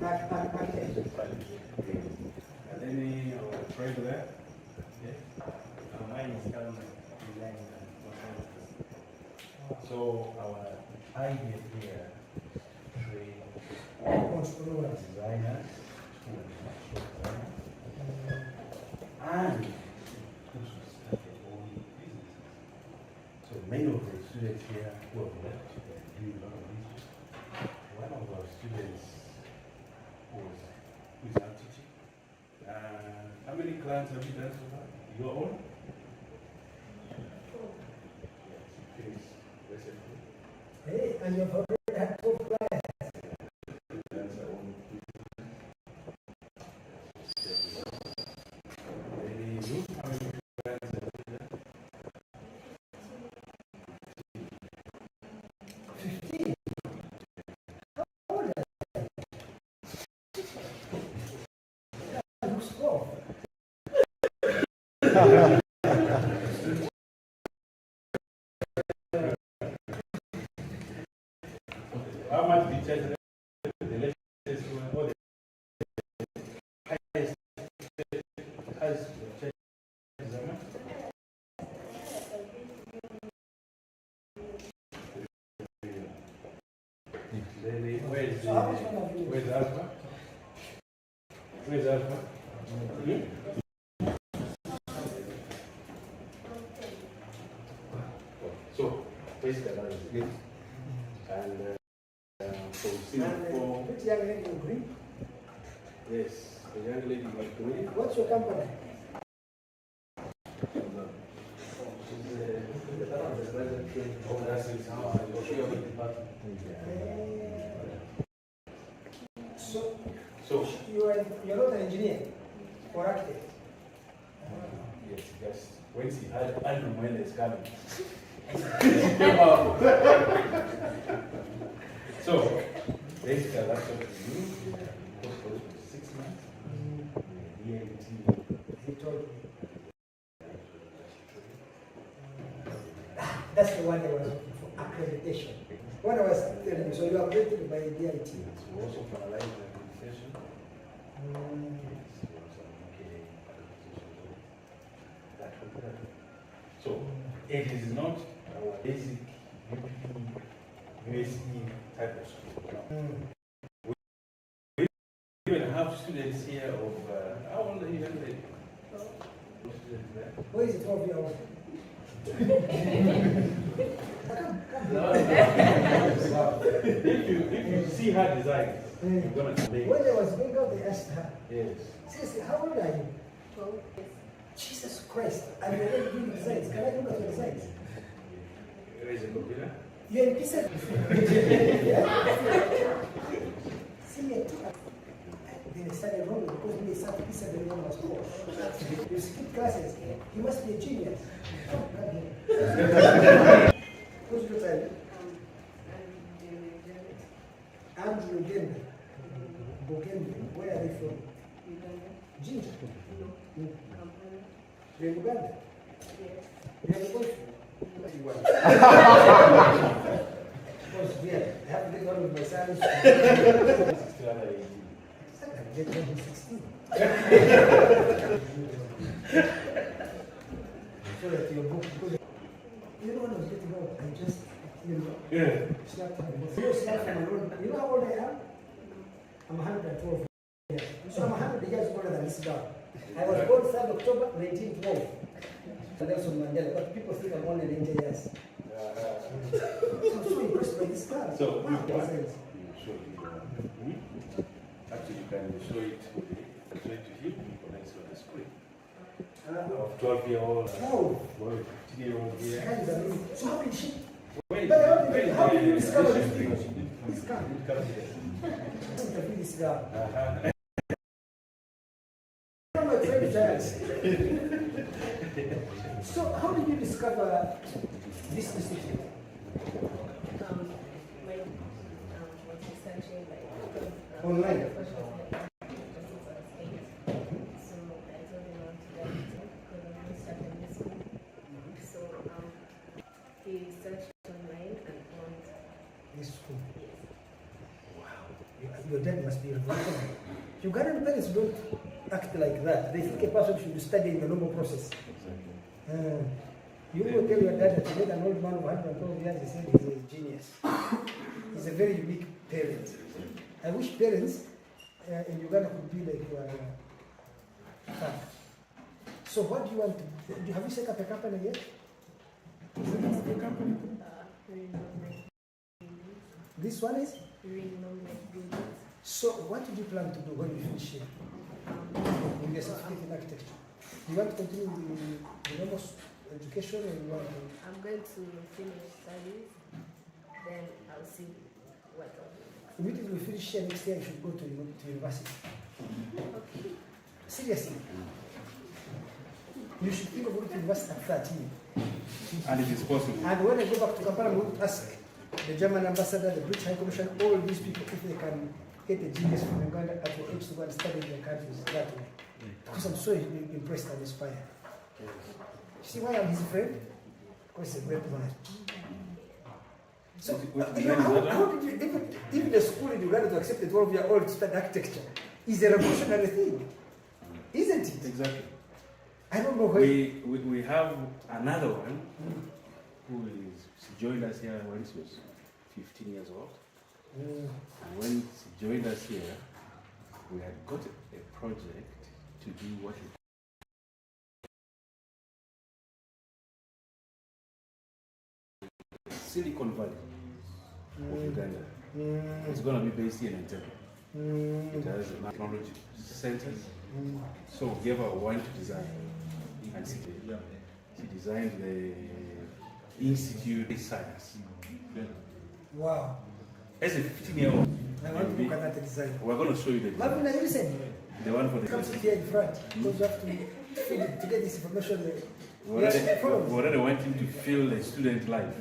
And any try to that? Yes. Mine is design and So our idea here train designers and also start their own business. So many of the students here who have left do a lot of business. One of our students who is now teaching. How many clients have you done so far? Your own? Hey, and you've already had 12 clients. That's our own business. How many clients have you done? 15. How old are they? That looks 12. How much did you charge them? The latest one or the highest charge? Where's Alpha? Where's Alpha? So, basically, that is it. And so we see for Which young lady in green? yes, the young lady in green. What's your company? So You're not an engineer or architect? yes, when she had Andrew Mwenda is coming. So basically that's what we do. Course goes for 6 months. He told me. That's the one I was looking for, accreditation. What I was telling you, so you are accredited by the DIT. We also finalize the accreditation. So it is not our basic USE type of school. We even have students here of how old are you? Where is it 12-year-old? If you see her designs, you're gonna make. When I was going out, they asked her, Yes. seriously, how old are you? 12. Jesus Christ, and you're already doing designs. Can I look at your designs? There is a computer. You're in pieces. See, they started wrong because we started piece of the one was poor. You skip classes. You must be a genius. Who's your child? Andrew Mwenda. Where are they from? Ginger. You're in Uganda? You have a boyfriend? Because I have to get one with my sons. Get one who's 16. So that your book, because you know when I was getting out, I just, slapped her. You know how old I am? I'm 112 years. So I'm 100 years older than this guy. I was born 3rd October 1912. And that's from Mandela, but people think I'm only 90 years. So I'm so impressed by this car. So, wow, you show it. Actually, you can show it to him, connect to the screen. Of 12-year-old, 15-year-old here. So how did she? Wait, how did you discover this thing? This car. Interview this guy. I'm my friend Giles. So how did you discover this institute? Online. He searched online and found This school. Wow. your dad must be revolutionary. Ugandan parents don't act like that. They think a person should be studying the normal process. You will tell your dad that you met an old man of 112 years, he said he's a genius. He's a very unique parent. I wish parents in Uganda could be like your father. So what do you want to do? Have you set up a company yet? This one is? So what did you plan to do when you finish here? In your certificate in architecture? Do you want to continue the normal education or you want to? I'm going to finish studies, then I'll see what I'll do. Immediately we finish here next year, you should go to university. Okay. Seriously. You should think of going to university at 13. And it is possible. And when I go back to Kampala, we will ask the German ambassador, the British High Commission, all these people, if they can get a genius from Uganda at your age to go and study in their countries that way. Because I'm so impressed and inspired. See why I'm his friend? Because he's a great man. So, how did you, even the school in Uganda to accept a 12-year-old to study architecture is a revolutionary thing, isn't it? Exactly. I don't know why. We have another one who she joined us here when she was 15 years old. And when she joined us here, we had got a project to do what we Silicon Valley of Uganda. It's going to be based here in Entebbe. It has technology centers. So we gave her one to design. And she designed the Institute of Science. Wow. As a 15-year-old, I want to look at that design. we're going to show you the design. Marvin, listen. The one for the Come sit here in front. Because you have to get this information. we already want him to feel the student life.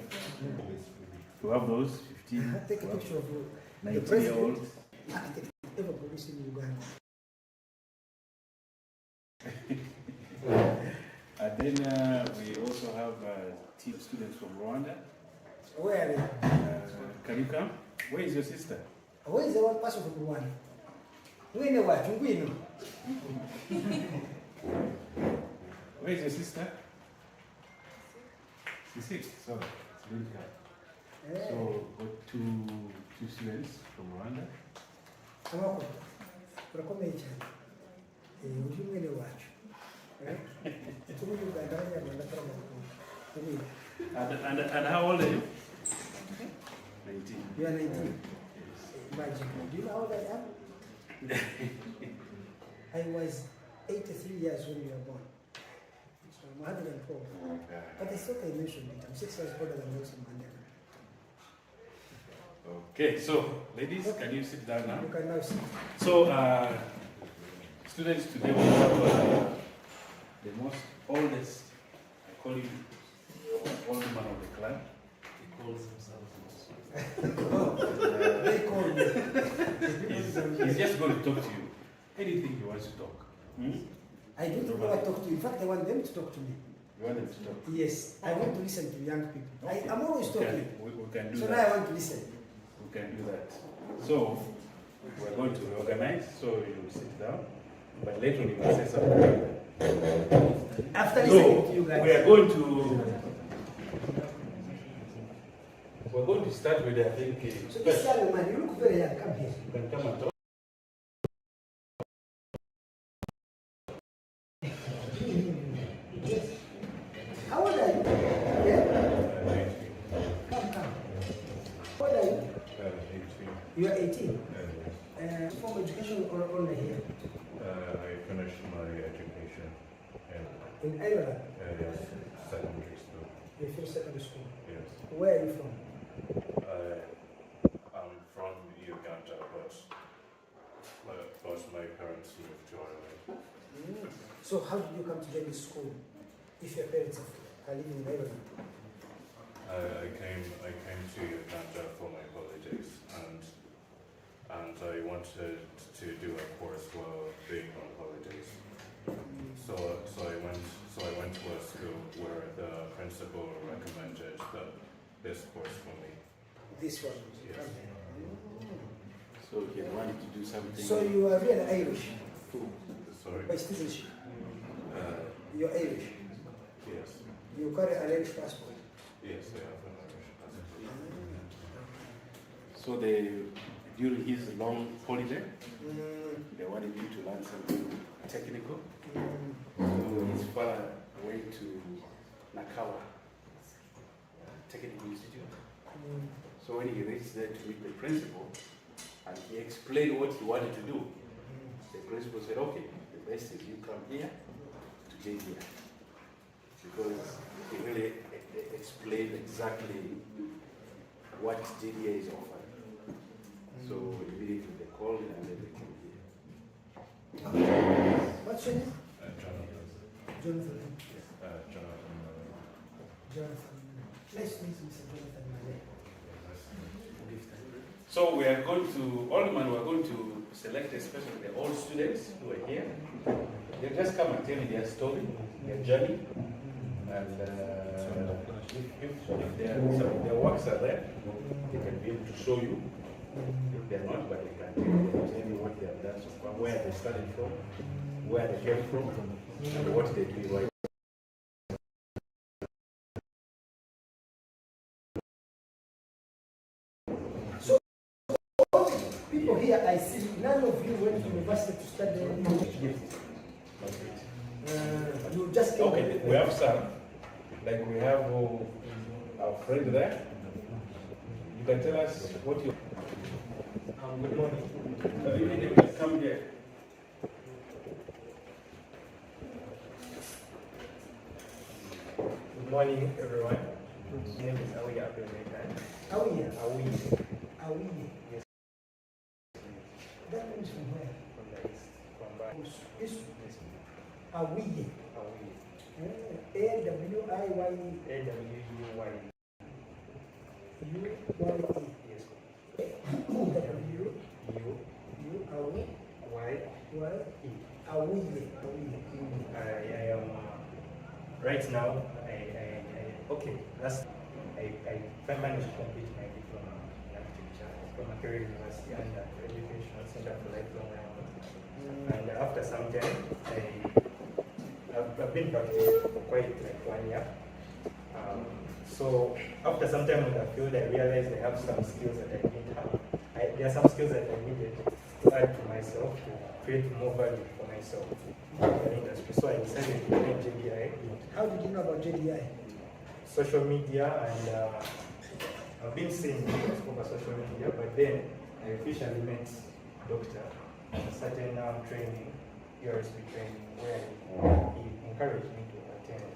To have those 15, Take a picture of the 19-year-olds. architect ever produced in Uganda. And then we also have team students from Rwanda. Where are they? Can you come? Where is your sister? Where is the one person from Rwanda? We know what? We know. Where is your sister? She's 6. Sorry, it's really hard. So, got two students from Rwanda. Amako, urakomeye cyane. Uri mwene wacu. Turi mu Uganda n'Abanyarwanda turamakuru. And how old are you? 19. You are 19. Imagine. Do you know how old I am? I was 83 years when you were born. So I'm 112. But I thought I mentioned it. I'm 6 years older than Nelson Mandela. Okay, so ladies, can you sit down now? You can now see. So, students, today we have the most oldest, I call him old man of the club. He calls himself Oh, they call me. he's just going to talk to you. Anything he wants to talk. I don't think I want to talk to you. In fact, I want them to talk to me. You want him to talk? Yes, I want to listen to young people. I'm always We talking. can do So now that. I want to listen. We can do that. So, we're going to reorganize, so you sit down. But later on you will say something. After So, listening to you guys. we're going to start with, I think, So this young man, you look very young. Come here. you can come and talk. How old are you? Yeah? Come. How old are you? 18. You are 18. Formal education or only here? I finished my education In Ireland? in secondary school. You finished secondary school. Yes. Where are you from? I'm from Uganda, but my parents moved to Ireland. So how did you come to join this school if your parents are living in Ireland? I came to Uganda for my holidays, and I wanted to do a course while being on holidays. So I went to a school where the principal recommended this course for me. This one? Yes. So So he wanted to do something. So you are really Irish Sorry. by citizenship. Uh, You're Irish. yes. You carry an Irish passport. Yes, I have an Irish passport. So during his long holiday, they wanted him to learn something technical. So he's far away to Nakawa Technical Institute. So when he reached there to meet the principal, and he explained what he wanted to do, the principal said, okay, the best is you come here to JDI. Because he really explained exactly what JDI is offering. So immediately they called and then they came here. What's your name? Jonathan. Jonathan. Jonathan. Jonathan. Nice to meet you, Mr. Jonathan Malay. So we are going to, Alderman, we are going to select especially the old students who are here. They just come and tell me their story, their journey. And if their works are there, they can be able to show you. If they're not, but they can tell you what they have done so far, where they started from, where they came from, and what they do right. So, people here, I see, none of you went to university to study. You just came. Okay, we have some. Like we have our friend there. You can tell us what you. Good morning. You can come here. Good morning, everyone. My name is Joadah Design. Awiye. Joadah. Awiye. Yes. That means from where? From the east, from back. East. Awiye. Joadah. A-W-I-Y-E. A-W-U-Y. U-Y-E. Yes. W. U. U. Awi. Y. Y. E. Awiye. I am right now. Okay. I managed to complete my diploma in architecture from Macquarie University and Educational Center for Lifelong Learning. And after some time, I've been practicing for quite like 1 year. So after some time in the field, I realized I have some skills that I didn't have. There are some skills that I needed to add to myself to create more value for myself in the industry. So I decided to join JDI. How did you know about JDI? Social media, and I've been seeing videos over social media, but then I officially met Doctor certain training, URSP training, where he encouraged me to attend,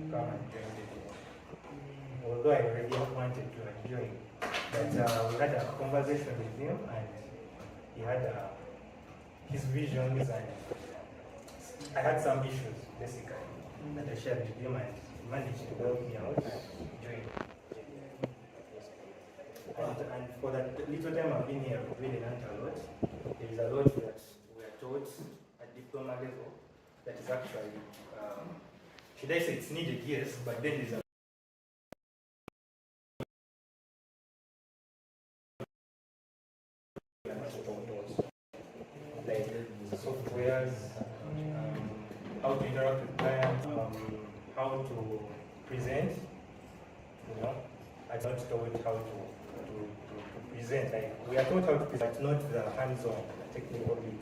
come and join JDI. Although I already wanted to join, but we had a conversation with him, and he had his visions, and I had some issues basically that I shared with him, and he managed to help me out and join. And for that little time I've been here, I've really learned a lot. There is a lot that we are taught at diploma level that is actually, should I say it's needed, yes, but then there's a like softwares, how to interact with clients, how to present, you know. I don't taught how to present. Like we are taught how to present, not the hands-on technical bit.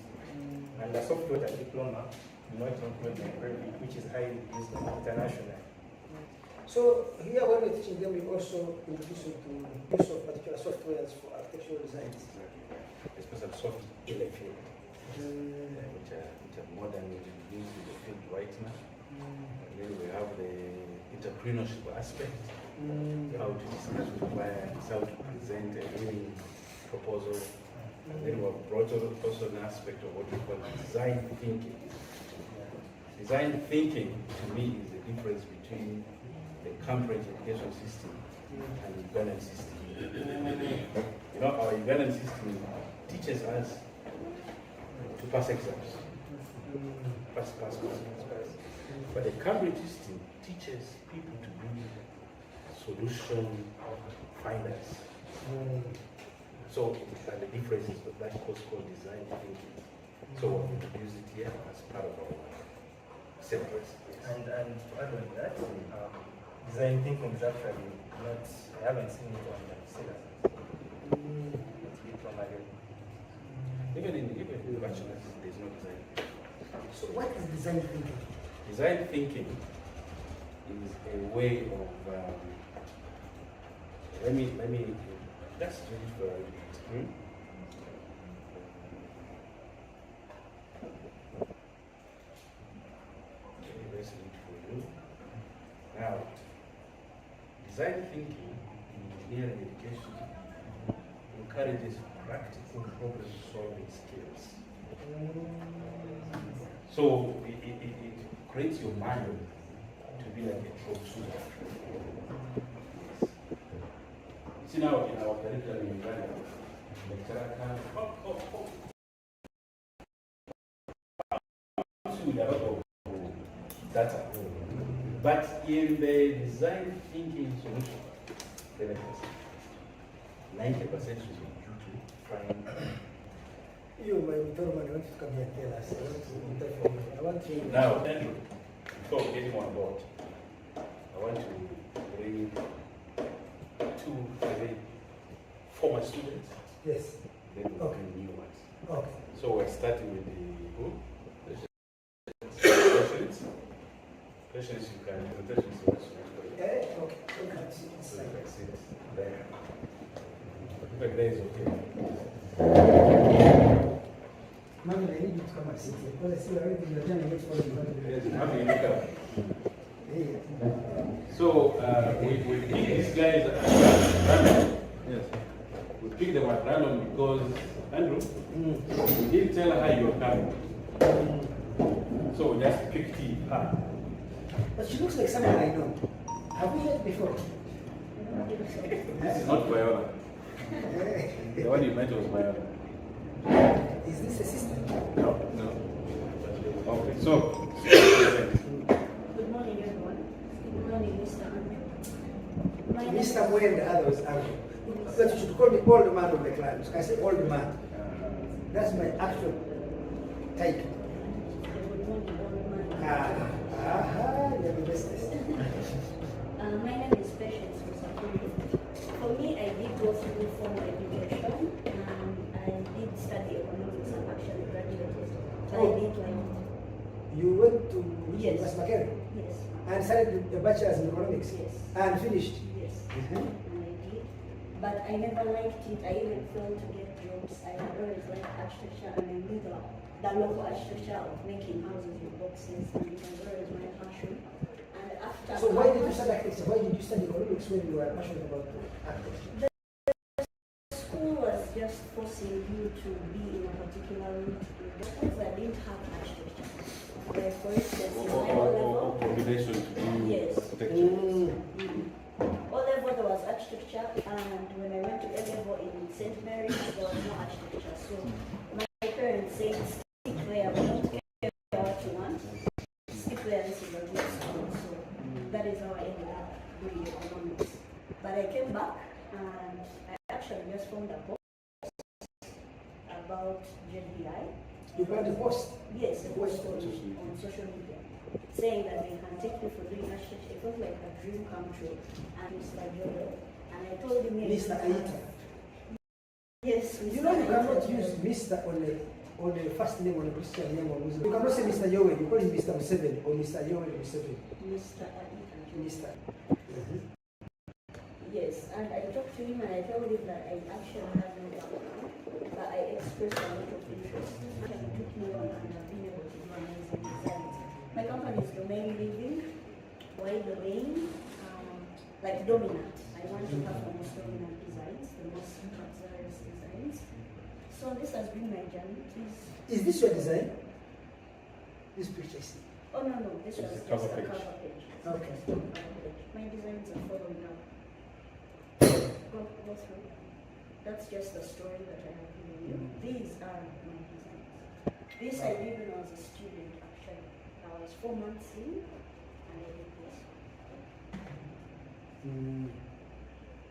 And the software diploma do not include the Revit, which is highly used internationally. So here when we're teaching them, we also introduce you to use of particular softwares for architectural designs. Especially soft in the field, which are modern, used in the field right now. And then we have the entrepreneurship aspect, how to discuss with clients, how to present a winning proposal. And then we have brought also an aspect of what we call design thinking. Design thinking, to me, is the difference between the Cambridge education system and the Ugandan system. You know, our Ugandan system teaches us to pass exams. Pass. But the Cambridge system teaches people to be solution finders. So, and the difference is that course called design thinking. So we introduced it here as part of our syllabus. And to add on that, design thinking is actually not, I haven't seen it on the syllabus. It's from a Even in the bachelor's, there's no design. So what is design thinking? Design thinking is a way of let me let's do it for a bit. Let's do it for you. Now, design thinking in engineering education encourages practical problem solving skills. So it creates your mind to be like a troubleshooter. See now in our curriculum in Ghana, lecturer can with a lot of data. But in the design thinking solution, 7%, 90% should be due to find. You, my little man, I want you to come here and tell us. I want to. Now, Andrew, before we get him on board, I want to bring two very former students. Yes. Then we'll bring new ones. Okay. So we're starting with the who? Questions. Questions you can presentations you want to make. Okay. Okay. So you can see it there. In fact, there is okay. Mami, I need you to come and sit here because I see everything you're trying to get for you. Yes, how do you look up? Hey. So we pick these guys at random. Yes. We pick them at random because Andrew, we didn't tell her you were coming. So we just picked her. But she looks like someone I know. Have we met before? This is not Viola. The one you met was Viola. Is this a sister? No. Okay, so. Good morning, everyone. Good morning, Mr. Andrew. My name is Mr. Mwenda, others Andrew. But you should call me old man of the class. I say old man. That's my actual title. Good morning, old man. You're the bestest. My name is Patience Musafiri. For me, I did go through formal education and I did study economics and actually graduated. But I did like it. You went to Yes. West Makere Yes. and started the bachelor's in economics Yes. and finished. Yes. Mhm. And I did. But I never liked it. I even failed to get jobs. I had always liked architecture and I knew the local architecture of making houses with boxes and it was always my passion. And after So why did you study architecture? Why did you study economics when you were passionate about architecture? school was just forcing you to be in a particular route because I didn't have architecture. Like for instance, in my O level, Combination to do yes. architecture. O level there was architecture, and when I went to A level in St. Mary's, there was no architecture. So my parents said, stick where we don't care what you want, stick where this is a good school. So that is how I ended up doing economics. But I came back and I actually just found a post about JDI. You found a post. Yes, a post on social media saying that they can take me for doing architecture. It was like a dream come true. And Mr. Joadah, and I told him, Mr. Aita. yes, Mr. You know you cannot Aita. use Mr. on the first name on the Christian name or Muslim. You cannot say Mr. Yoweri, you call him Mr. Museveni or Mr. Yoweri Museveni. Mr. Aita. Mr. Yes, and I talked to him and I told him that I actually have no background, but I expressed a lot of interest. And he took me on and I've been able to do amazing designs. My company is Domain Living, wide domain, like dominant. I want to have the most dominant designs, the most luxurious designs. So this has been my journey. Please. Is this your design? This picture is. Oh no, this was It's a just cover a page. cover page. Okay. My designs are following now. Go through. That's just the story that I have given you. These are my designs. This I did when I was a student actually. I was 4 months in and I did this.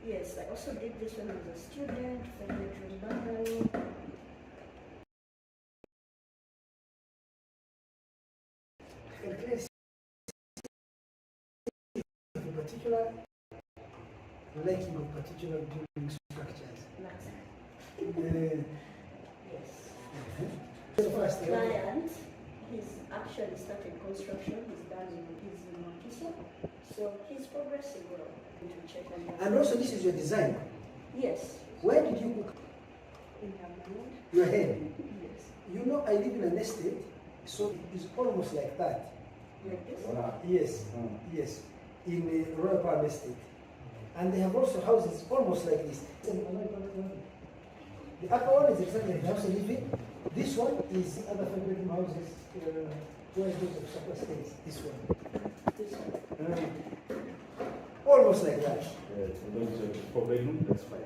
Yes, I also did this when I was a student, 5-bedroom bungalow. In place, of particular liking of particular building structures. That's it. Yes. So first, Client, he's actually started construction, he's done in Makiso, so he's progressing well. To check on that. and also this is your design. Yes, Where did you cook in Hamad. your head? Yes. You know, I live in an estate, so it's almost like that. Like this? Yes, yes, in the Royal Palm Estate. And they have also houses almost like this. The upper one is exactly the house I live in. This one is the other 5-bedroom houses where it goes of supper stays. This one. This one. Almost like that. For bedroom, that's fine.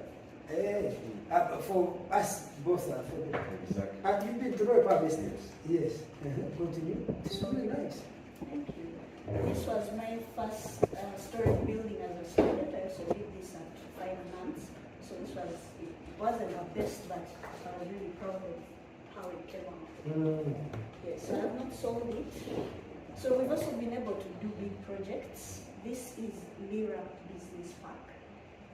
For us, both are 4-bedroom. Exactly. And you've been to Royal Palm Estate? Yes. Continue. This is really nice. Thank you. This was my first storage building as a student. I also did this at 5 months. So it wasn't our best, but I was really proud of how it came out. Yes, so I have not sold it. So we've also been able to do big projects. This is Lira Business Park.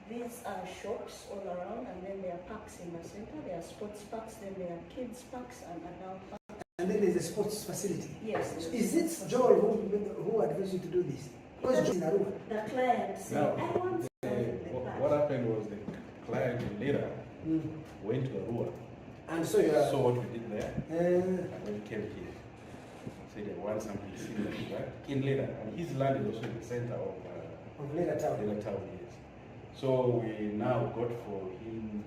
These are shops all around, and then there are parks in the center. There are sports parks, then there are kids parks and adult parks. And then there's a sports facility. Yes. So is it Joel who advised you to do this? Because Joel is in Arua. The client said, Now, I want something like What that. happened was the client later went to Arua, And so you are. saw what we did there, and then came here. Said they want something similar to that. Came later, and his land is also in the center of Later town. Later town, yes. So we now got for him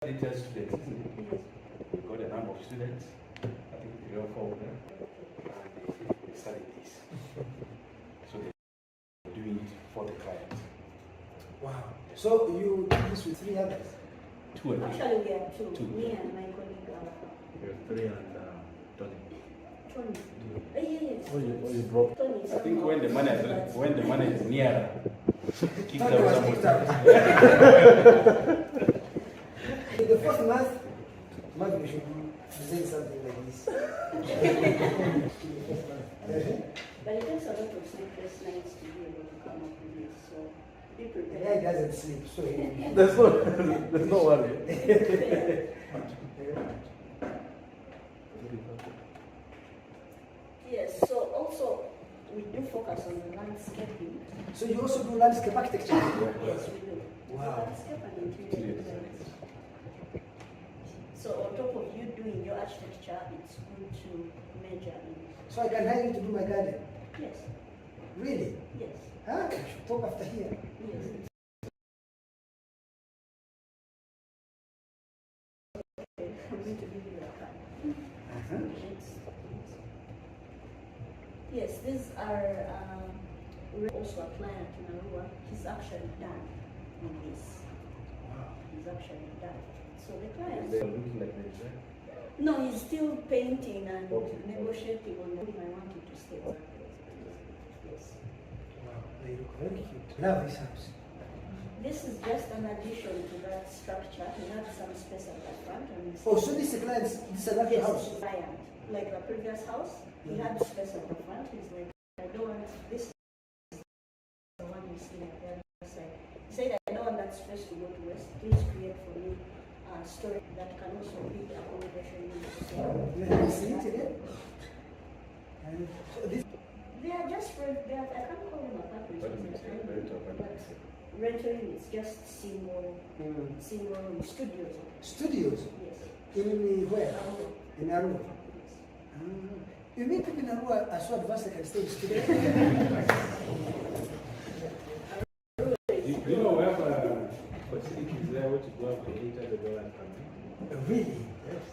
teachers, students, isn't it? We got a number of students, I think 3 or 4 of them, and they studied this. So they're doing it for the client. Wow. So you did this with 3 others? 2 of them. Actually, we have two. Two. Me and my colleague, There's 3 and Tony. Tony. Yes. You broke. Tony I think when the money is nearer, kick Tony out was someone. kicked out. In the 4th month, maybe we should design something like this. But it takes a lot of sleepless nights to be able to come up with this, so be The guy prepared. doesn't sleep, so he. There's no worry. Yes, so also we do focus on the landscaping. So you also do landscape architecture? Yes, we do. Wow. Landscape and interior design. So on top of you doing your architecture, it's good to measure in. So I can hire you to do my garden? Yes, Really? yes, Huh? We should talk after here. yes. I'm going to give you a card. Yes, these are also a client in Arua. He's actually done on this. He's actually done. So the client. They're looking like this, right? No, he's still painting and Okay. negotiating on what I wanted to stay. Yes. Wow, they look very cute. Love this house. This is just an addition to that structure. He had some space at the front and Oh, so this is a client's, this is another yes, house? client. Like the previous house, he had space at the front. He's like, I don't want this. The one you see at the other side. He said, I don't want that space to go to waste. Please create for me storage that can also be accommodation units. So Let me see it again. And so this, they are just I can't call them apartments. What do you say? Rental apartments. But rental units, just single room studios. studios Yes. in where? Arua. In Arua. Yes. You mean people in Arua are so advanced they can stay in studios? You know, we have facilities there which go up to $800 per night. Really? Yes.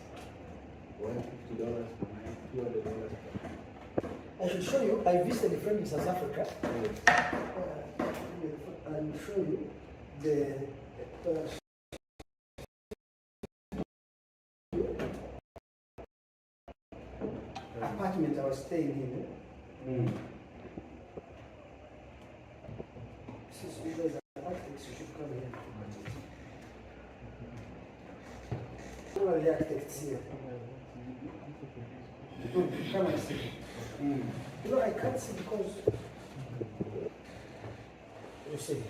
$150 per night, $200 per night. I should show you, I visited a friend in South Africa. I'll show you the apartment I was staying in. Since you guys are architects, you should come here. Who are the architects here? Come and see. You know, I can't see because you see,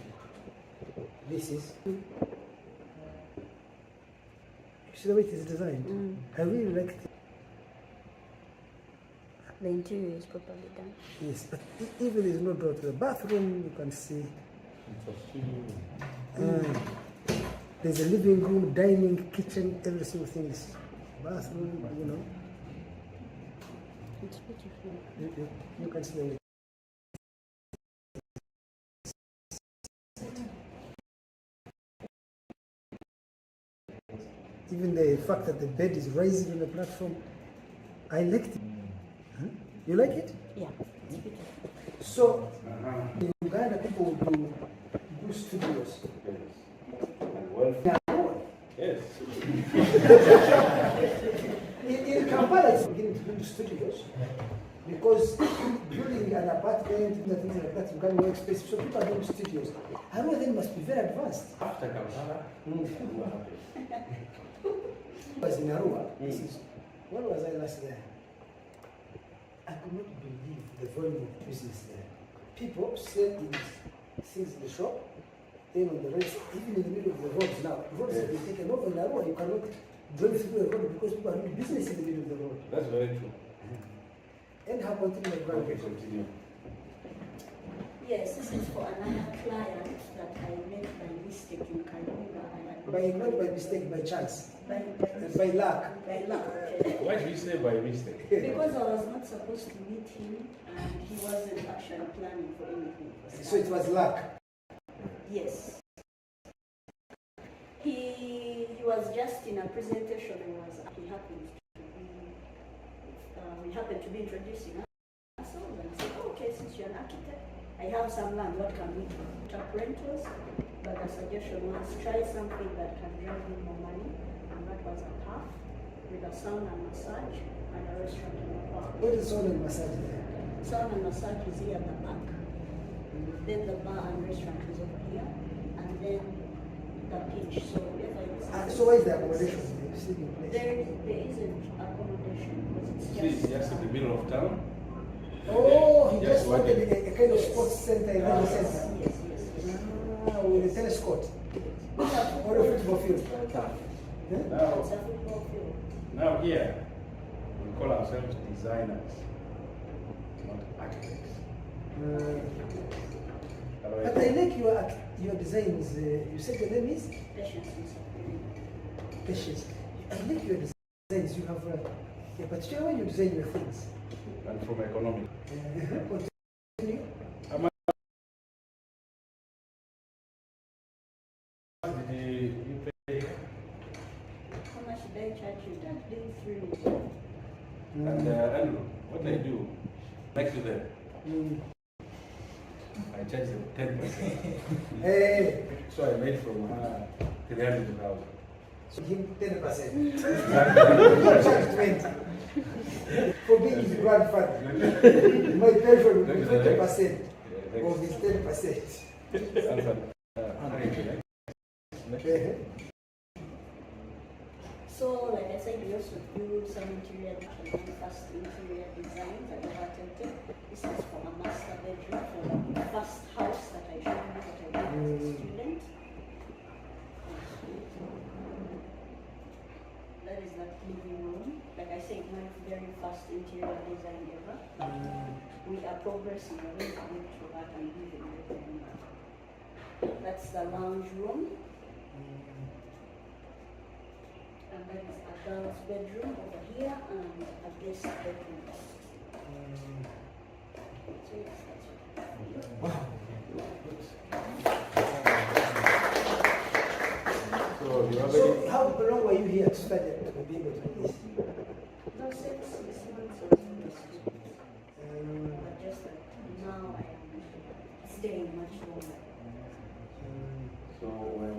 this is. You see the way it is designed? I really like it. The interior is properly done. Yes, but even there is no door to the bathroom, you can see. There's a living room, dining, kitchen, every single thing is bathroom, you know. It's beautiful. You can see the way. Even the fact that the bed is raising on the platform, I liked it. Huh? You like it? Yeah, it's beautiful. So, in Uganda, people do studios. Yes. In Kampala, it's beginning to build studios because building an apartment and things like that, you can more expensive. So people are doing studios. I know they must be very advanced. After Kampala, what happened? I was in Arua. When was I last there? I could not believe the volume of business there. People sell things in the shop, then on the rest, even in the middle of the roads now. Roads have been taken over in Arua. You cannot drive through a road because people are doing business in the middle of the road. That's very true. And how continue my Okay, continue. Yes, this is for another client that I met by mistake in Kalunga. Not by mistake, by chance. By luck. By luck. Why do you say by mistake? Because I was not supposed to meet him and he wasn't actually planning for anything. So it was luck. Yes. He was just in a presentation and we happened to be introducing ourselves and said, oh, okay, since you're an architect, I have some land, what can we do? Top rentals, but the suggestion was try something that can drive in more money, and that was a half with a sauna and massage and a restaurant in the park. What is sauna and massage there? Sauna and massage is here at the back. Then the bar and restaurant is over here, and then the beach. So so where is the accommodation? Sleeping place? There isn't accommodation because See, it's just in the middle of town. Oh, he Yes, just wanted a kind of sports center, a leisure center. Yes. With a tennis court We have or a football field. Now, It's a football field. now here, we call ourselves designers, not architects. But I like your designs. You said your name is Patience is Patience. I like your designs. You have a particular way you design your things. And from economic. Continue. You pay. how much did I charge you? That didn't thrill me. And Andrew, what I do, next to them, I charge them 10%. Hey, So I made from her 300,000. so give him 10%. Exactly. You charge 20. For being his grandfather. My pension will be 20% of his 10%. So, like I said, we also do some interior design, first interior designs at Entebbe. This is for a master bedroom for the first house that I showed you that I did as a student. That is that living room. Like I said, my very first interior design ever. We are progressing. We're going to move to that and give it everything. That's the lounge room. And that is a girl's bedroom over here and a guest bedroom. So yes, that's what. So how long were you here to study to be able to do this? No, 6 months or so. But just like now I am staying much longer. So when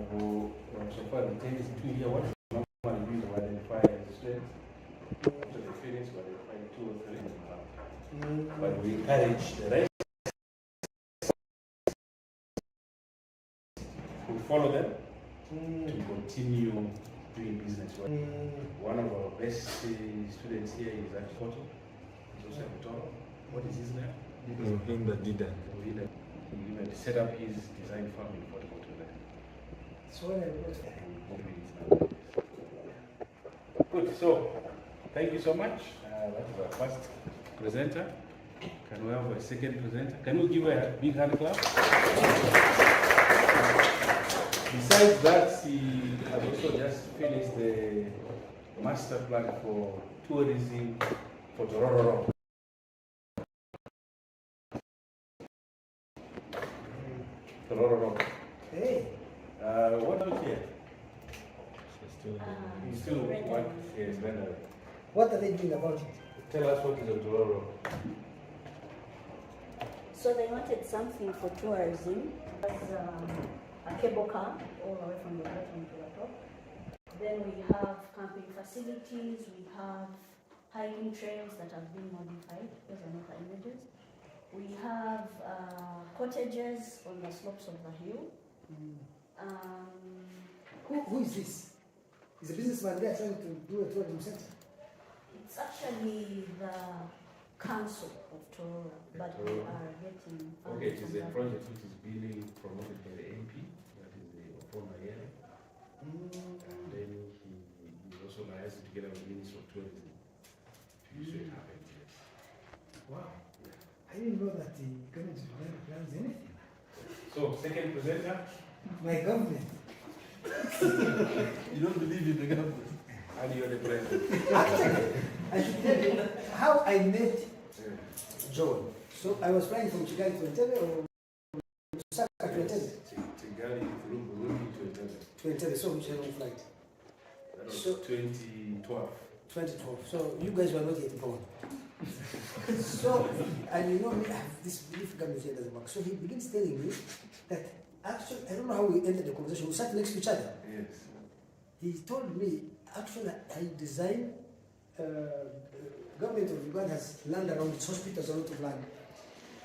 so far the thing is 2 years, what normally do to identify as strength? After they finish, we identify 2 or 3 in the month. But we encourage the rest follow them to continue doing business. One of our best students here is Poto. He's also a Toro. What is his name? Hinda Dida. He even set up his design firm in Port Moresby. So when I got Good, so thank you so much. That was our first presenter. Can we have a second presenter? Can we give a big hand clap? Besides that, he has also just finished the master plan for tourism for Tororo. Tororo. hey, What about here? You still work here, Brenda. what are they doing about it? Tell us what is a Tororo. So they wanted something for tourism. There's a cable car all the way from the bottom to the top. Then we have camping facilities, we have hiking trails that have been modified. Those are not the images. We have cottages on the slopes of the hill. Who is this? Is a businessman there trying to do a tourism center? It's actually the council of Torora, but we are getting Okay, it from is a the- project which is being promoted by the MP, that is the former area. And then he also liaised together with the Ministry of Tourism to make sure it happens. Yes. Wow. I didn't know that the government of Uganda plans anything. So, second presenter. My government. You don't believe in the government? And you're the president. Actually, I should tell you how I met Joel. So I was flying from Kigali to Entebbe or Lusaka to Entebbe? Kigali through Burundi to Entebbe. To Entebbe, so which airline flight? That was So- 2012. 2012. So you guys were not yet born. So, and you know me, I have this belief government here doesn't work. So he begins telling me that actually, I don't know how we ended the conversation. We sat next to each other. Yes. He told me, actually, I designed, government of Uganda has land around its hospitals, a lot of land.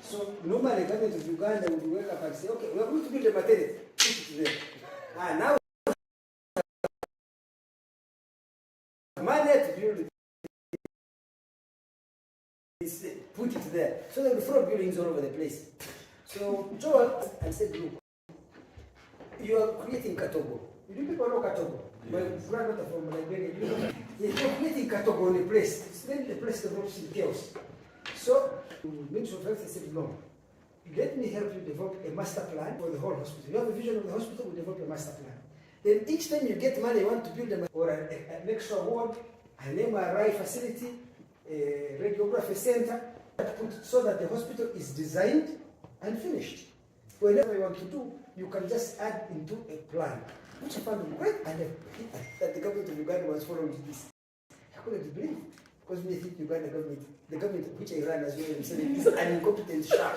So normally, government of Uganda would wake up and say, okay, we are going to build a maternity, put it there. Now, money to build it, put it there. So there will be 4 buildings all over the place. So Joel, I said, look, you are creating Katogo. You people know Katogo? My granddaughter from Liberia, you know, you're creating Katogo in a place. Then the place develops in chaos. So, Minister of Health said, no, let me help you develop a master plan for the whole hospital. You have a vision of the hospital, we develop a master plan. Then each time you get money, you want to build or an extra ward, an MRI facility, a radiography center, so that the hospital is designed and finished. Whenever you want to do, you can just add into a plan, which I found great, and that the government of Uganda was following this. I couldn't believe, because we think Uganda government, the government which I ran as well, is an incompetent shark.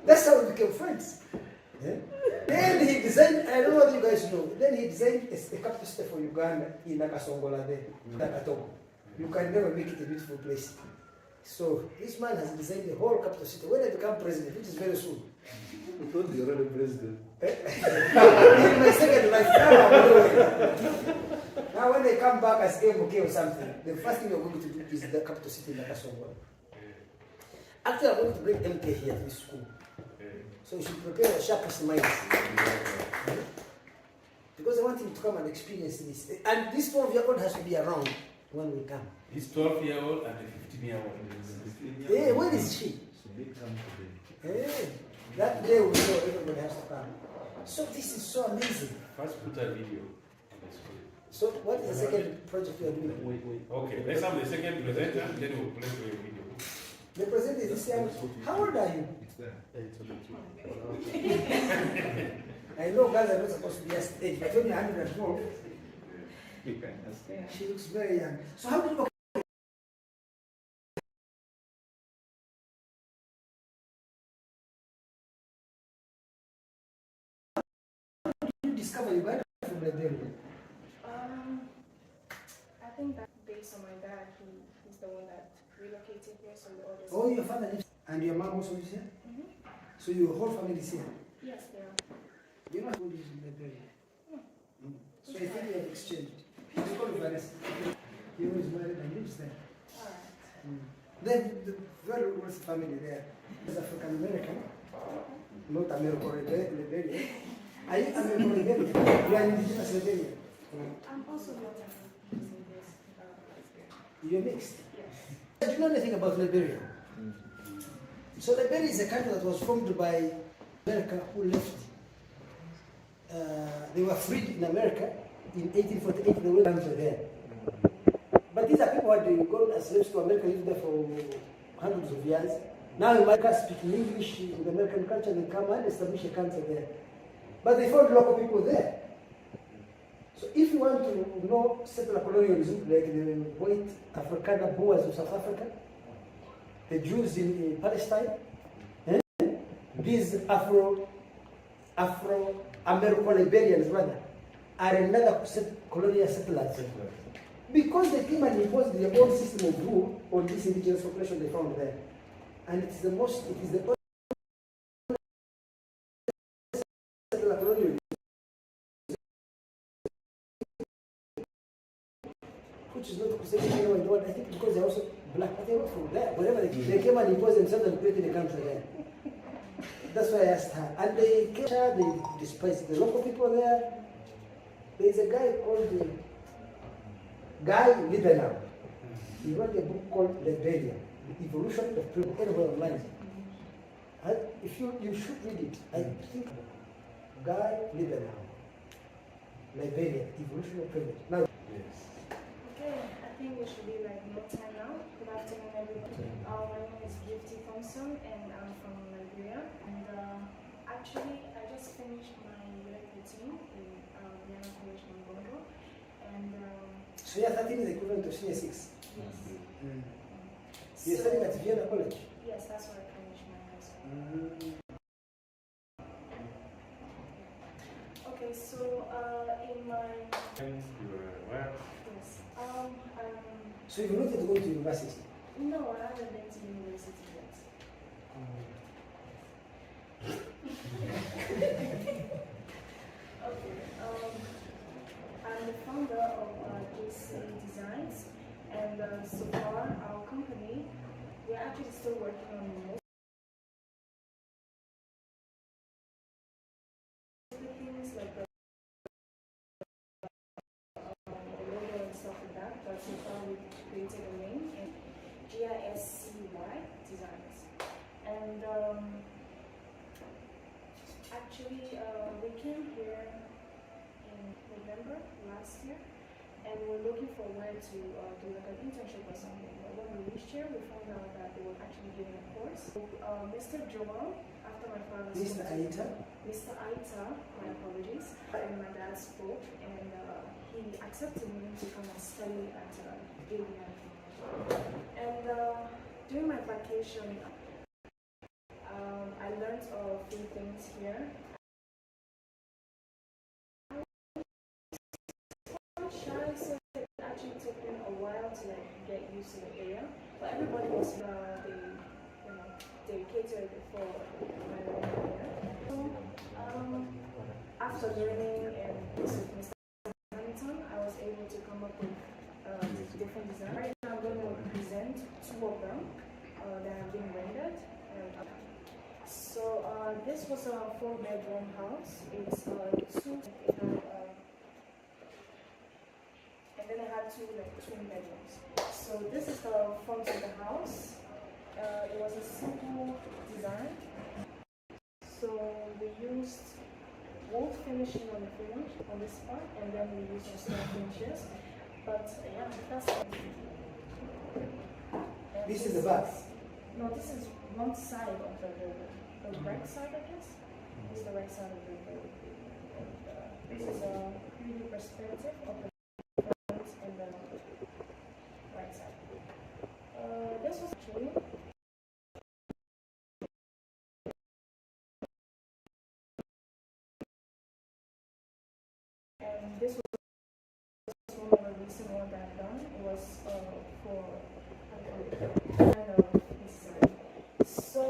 That's how we became friends. Yeah? Then he designed, I don't know what you guys know, then he designed a capital city for Uganda in Nakasongola there, Nakatogo. You can never make it a beautiful place. So this man has designed the whole capital city. When I become president, which is very soon. I thought you're already president. In my second life, now when they come back as MOK or something, the first thing you're going to do is the capital city in Nakasongola. Actually, I'm going to bring MK here to this school. So you should prepare the sharpest minds. Because I want him to come and experience this. And this 12-year-old has to be around when we come. He's 12-year-old and a 15-year-old. Hey, where is she? Hey, that day we know everybody has to come. So this is so amazing. First put a video on the screen. So what is the second project you are doing? Okay, let's have the second presenter, then we'll play for a video. The president is this young. How old are you? It's there. I know girls are not supposed to be as age, but when you're 112, You can ask. she looks very young. So how did you discover Uganda from Liberia? I think that based on my dad, he's the one that relocated here, so we all just. Oh, your father lives, and your mom also lives here? So your whole family is here. Yes, they are. You know who lives in Liberia? So I think we have exchanged. It's called Vanessa. He was married and lives there. Alright. Then the very worst family there is African American, not American Liberian. Are you American Liberian? You are indigenous Liberian. I'm also not using this. You're mixed. Yes. Do you know anything about Liberia? So Liberia is a country that was formed by America who left. They were freed in America in 1848. They went there. But these are people who had gone as slaves to America, lived there for hundreds of years. Now America speaking English in the American culture, they come and establish a country there. But they found local people there. So if you want to know settler colonialism, like the white Afrikaner Boers of South Africa, the Jews in Palestine, these Afro-American Liberians rather, are another colonial settlers. Because they came and imposed their own system of rule on this indigenous population they found there. And it is the only settler colonialism which is not considered anywhere in the world. I think because they're also black, but they're not from there. Wherever they came and imposed themselves and created a country there. That's why I asked her. And they despised the local people there. There's a guy called Guy Liberal. He wrote a book called Liberia, The Evolution of Privilege, anywhere online. If you should read it, I think Guy Liberal, Liberia, Evolution of Privilege. Now, Okay, I think we should be like no time now. Good afternoon, everybody. My name is Gifty Thompson, and I'm from Nigeria. And actually, I just finished my year 13 in Vienna College in Bongo. And so year 13 is equivalent to senior 6. yes. You're studying at Vienna College? Yes, that's where I finished my high school. Okay, so in my And you were where? yes, So you've not yet gone to university? no, I haven't been to university yet. Okay, I'm the founder of Journalist Designs, and so far our company, we're actually still working on most of the things like the logo and stuff like that, but so far we created a name in GISCY Designs. And actually we came here in November last year, and we're looking for where to do like an internship or something. But when we reached here, we found out that they were actually giving a course. So, Mr. Joel, after my father Mr. Aita? Mr. Aita, my apologies, and my dad spoke, and he accepted me to come and study at ABI. And during my vacation, I learned a few things here. Shy, so it actually took me a while to like get used to the area, but everybody was they catered for my learning here. So after learning and this with Mr. Hamilton, I was able to come up with different designs. Right now I'm going to present two of them that have been rendered. So this was a 4-bedroom house. It's two. And then I had two twin bedrooms. So this is the front of the house. It was a simple design. So we used wood finishing on the finish on this part, and then we used just stone finishes. But yeah, that's it. This is the back? No, this is one side of the building. The right side, I guess. This is the right side of the building. And, this is a 3D perspective of the front and the right side. This was actually and this was one of the recent one that I've done. It was for kind of design. So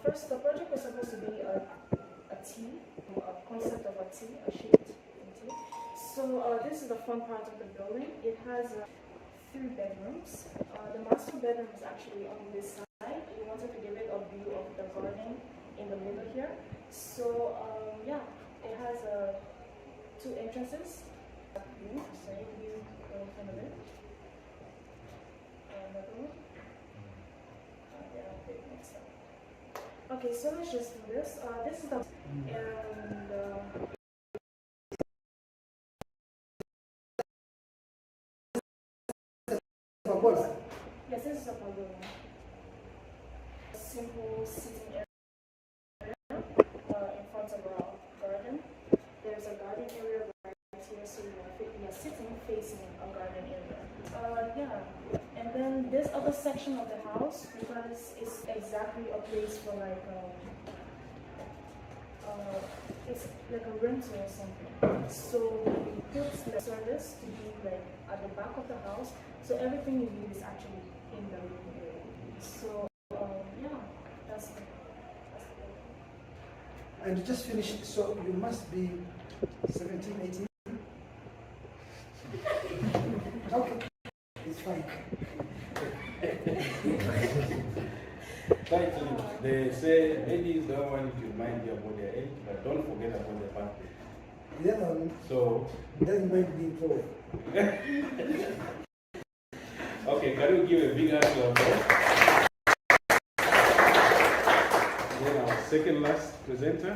first first, the project was supposed to be a T, a concept of a T, a shaped T. So this is the front part of the building. It has 3 bedrooms. The master bedroom is actually on this side. We wanted to give it a view of the garden in the middle here. So yeah, it has 2 entrances. Sorry, you go in front of it. Another one. Yeah, okay, next up. Okay, so let's just do this. This is the yes, this is a pavilion. A simple sitting area in front of our garden. There's a garden area right here, so we are sitting facing a garden area. Yeah, and then this other section of the house, because it's exactly a place for like it's like a rental or something. So we put the service to be like at the back of the house, so everything you need is actually in the room area. So yeah, that's the And you just finished, so you must be 17, 18? Okay, it's fine. They say ladies don't want you to mind you about their age, but don't forget about their birthday. Yeah, So, doesn't mind being told. okay, can you give a big hand to our boss? Then our second last presenter.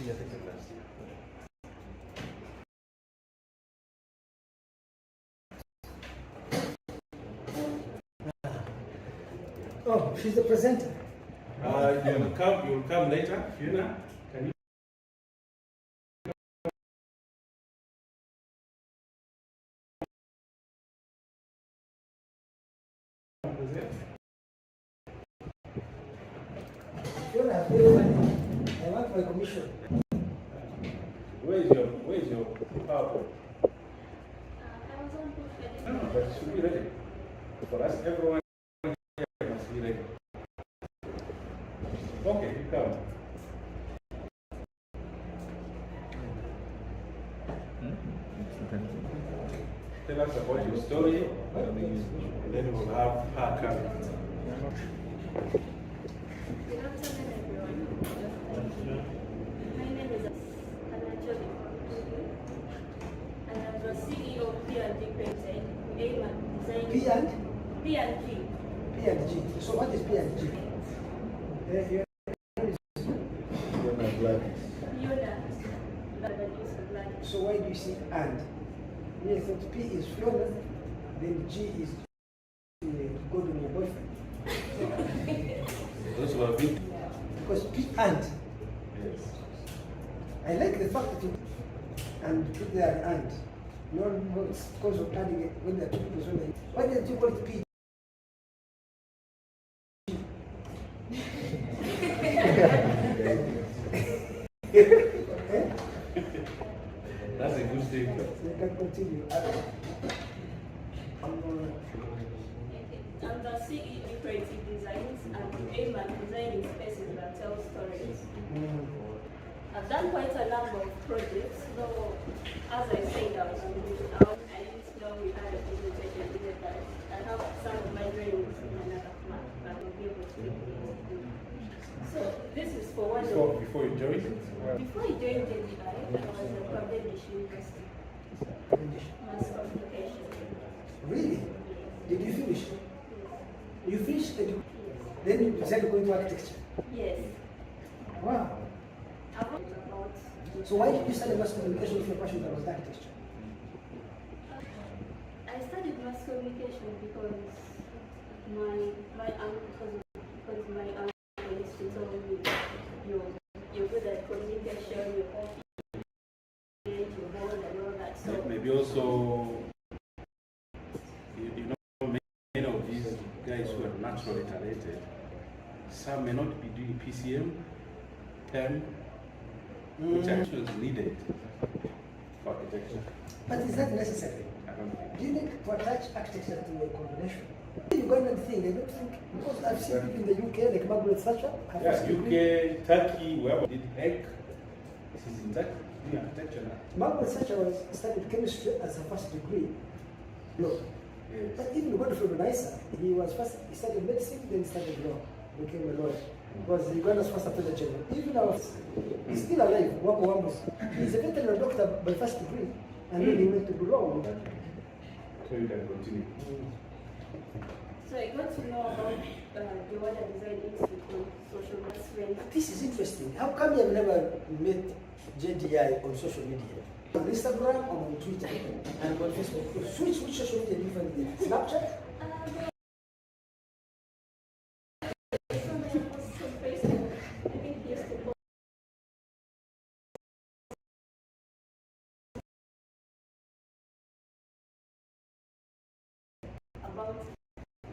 Yeah, second last. Oh, she's the presenter. You'll come later, Fiona. Can you? I want my commission. Where's your PowerPoint? No, but it should be ready. For us, everyone here must be ready. Okay, you come. Tell us about your story, and then we'll have her come. Good afternoon, everyone. My name is Joadah, and I'm the CEO of P&G Painting, Design P and? P&G. P&G. So what is P&G? So why do you see and? I thought P is Fiona, then G is go to my boyfriend. Those who have been. Because P and. Yes. I like the fact that you and put there and. No, it's because of adding it when there are 2 people. Why didn't you call it P? That's a good thing. You can continue. I'm the CEO of Creative Designs and aim at designing spaces that tell stories. I've done quite a number of projects, though, as I said, I was out. I didn't know we had a presentation today, but I have some of my drawings in another flat that will be able to do. So this is for one of... Before you joined? Before I joined JDI, I was at Cavendish University. Mass Communication. Really? Did you finish? You finished it? Then you decided to go into architecture? Yes. Wow. So why did you study mass communication if your passion was architecture? I studied mass communication because my uncle used to tell me you're good at communication, you're confident, you're bold and all that. So Maybe also, you know, many of these guys who are naturally talented, some may not be doing PCM, PEM, which actually is needed for architecture. But is that necessary? I don't think. Do you need to attach architecture to a combination? The Ugandan thing, I don't think, because I've seen people in the UK, like Margaret Thatcher. Yeah, UK, Turkey, wherever did egg. This is in Turkey, in architecture now. Margaret Thatcher studied chemistry as her first degree. Law. Yes. But even Godfrey Nicer, he studied medicine, then studied law, became a lawyer. Was Uganda's first attorney general. Even our, he's still alive, Wako Wambus. He's a veterinary doctor by first degree, and then he went to do law. So you can continue. So I got to know about Joadah Design Institute on social media. This is interesting. How come you have never met JDI on social media? On Instagram or on Twitter and on Facebook? Which social media do you find there? Snapchat? About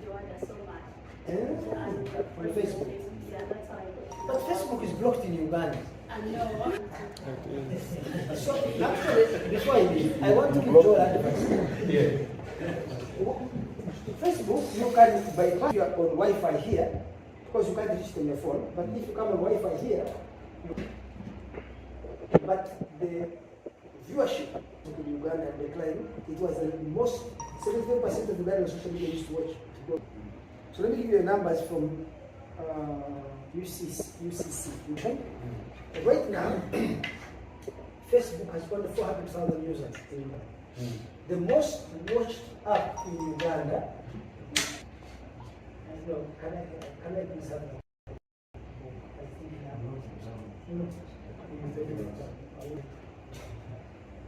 Joadah so much. On Facebook. Yeah, that's how I got to know. But Facebook is blocked in Uganda. I know. So actually, before I leave, I want to give Joel advice. Yeah. Facebook, you can bypass your on Wi-Fi here, because you can't reach it on your phone. But if you come on Wi-Fi here, but the viewership in Uganda and the claim, it was the most 75% of the Ugandans social media used to watch. So let me give you the numbers from UCC. Okay? Right now, Facebook has got 400,000 users in Uganda. The most watched app in Uganda. No, can I please have that?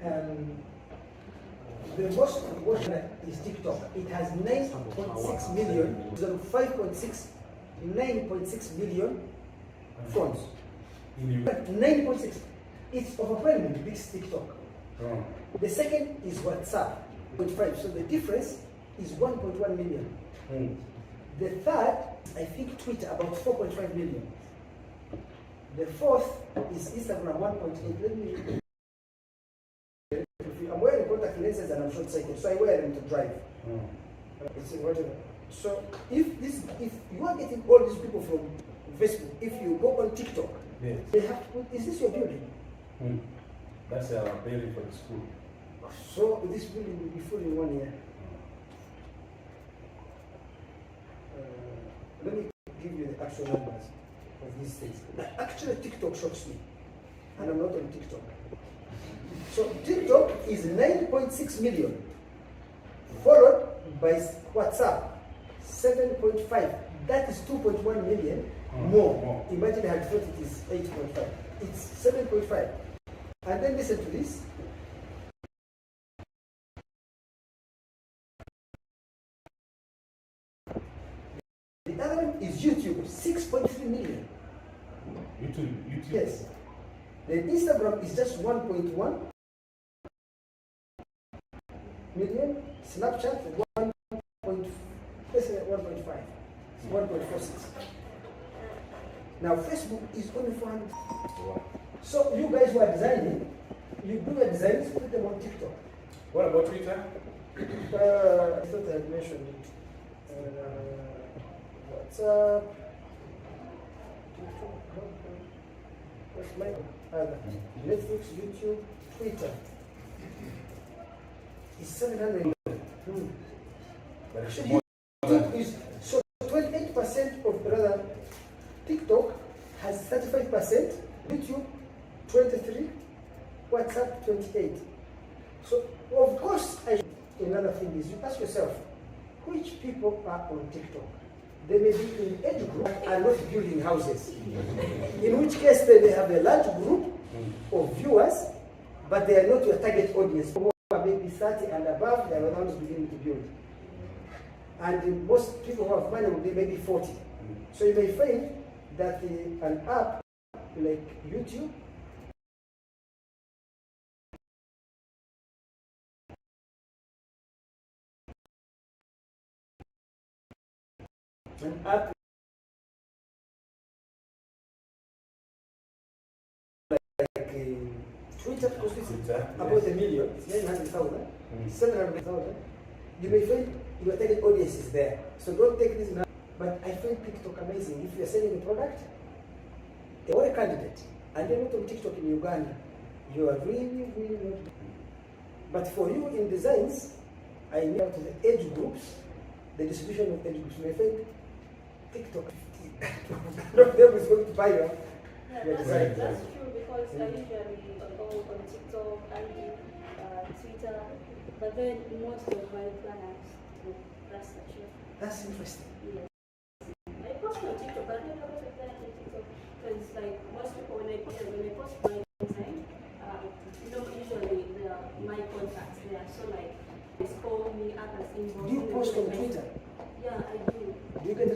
I think the most watched is TikTok. It has 9.6 million, 9.6 million phones. 9.6. It's overwhelming, this TikTok. Oh. The second is WhatsApp, 0.5. So the difference is 1.1 million. The third, I think Twitter, about 4.5 million. The fourth is Instagram, 1.8. Let me. I'm wearing contact lenses and I'm short-sighted, so I wear them to drive. It's whatever. So if you are getting all these people from Facebook, if you go on TikTok, Yes. they have. Is this your building? That's our building for the school. So this building will be full in 1 year. Let me give you the actual numbers of these things. Actually, TikTok shocks me, and I'm not on TikTok. So TikTok is 9.6 million, followed by WhatsApp, 7.5. That is 2.1 million more. Imagine I had thought it is 8.5. It's 7.5. And then listen to this. The other one is YouTube, 6.3 million. YouTube. Yes. Then Instagram is just 1.1 million. Snapchat, 1.5. 1.46. Now Facebook is only 400. So you guys who are designing, you do your designs, put them on TikTok. What about Twitter? I thought I had mentioned it. WhatsApp. What's my other? Netflix, YouTube, Twitter. It's 700. But it's So YouTube is so 28% of rather TikTok has 35%, YouTube 23, WhatsApp 28. So of course, another thing is you ask yourself, which people are on TikTok? They may be in age group and not building houses. In which case they may have a large group of viewers, but they are not your target audience. Who are maybe 30 and above, they are the ones beginning to build. And most people who have money will be maybe 40. So you may find that an app like YouTube an app like Twitter, because it's about a million, it's 900,000, 700,000. You may find your target audience is there. So don't take this now. But I find TikTok amazing. If you're selling a product, you're a candidate, and you're not on TikTok in Uganda, you are really, really not. But for you in designs, I know to the age groups, the distribution of age groups. My friend, TikTok, none of them is going to buy your design. That's true because I usually go on TikTok, IG, Twitter, but then most of my clients do that's not true. That's interesting. Yes. I post on TikTok, but I don't know what I on TikTok because like most people when I post my design, usually they are my contacts there. So like they call me, others inbox. Do you post on Twitter? Yeah, I do. Do you get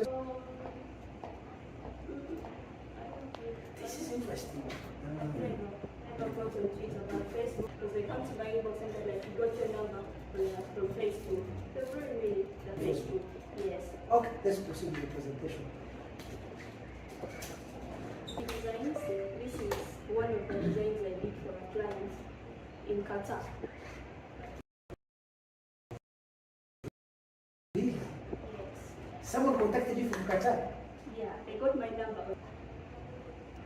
This is interesting. I never go to Twitter, but Facebook, because they come to my inbox and they're like, you got your number from Facebook. They're really the Facebook, yes. Okay, let's proceed with the presentation. Designs, this is one of the designs I did for a client in Qatar. Really? Yes. Someone contacted you from Qatar? Yeah, they got my number.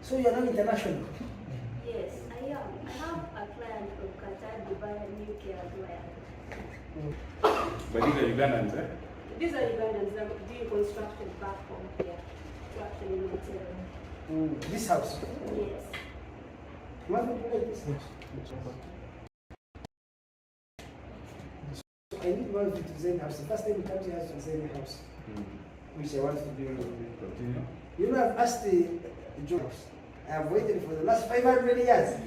So you are now international? Yes, I am. I have a client from Qatar, Dubai, and UK as well. But these are Ugandans, eh? These are Ugandans that are doing construction back home here, construction in Entebbe. This house? Yes. You want me to like this? I need one to design house. The first time you come to us to design a house, which I want to do. Continue. You know, I've asked the jobs. I have waited for the last 500 years.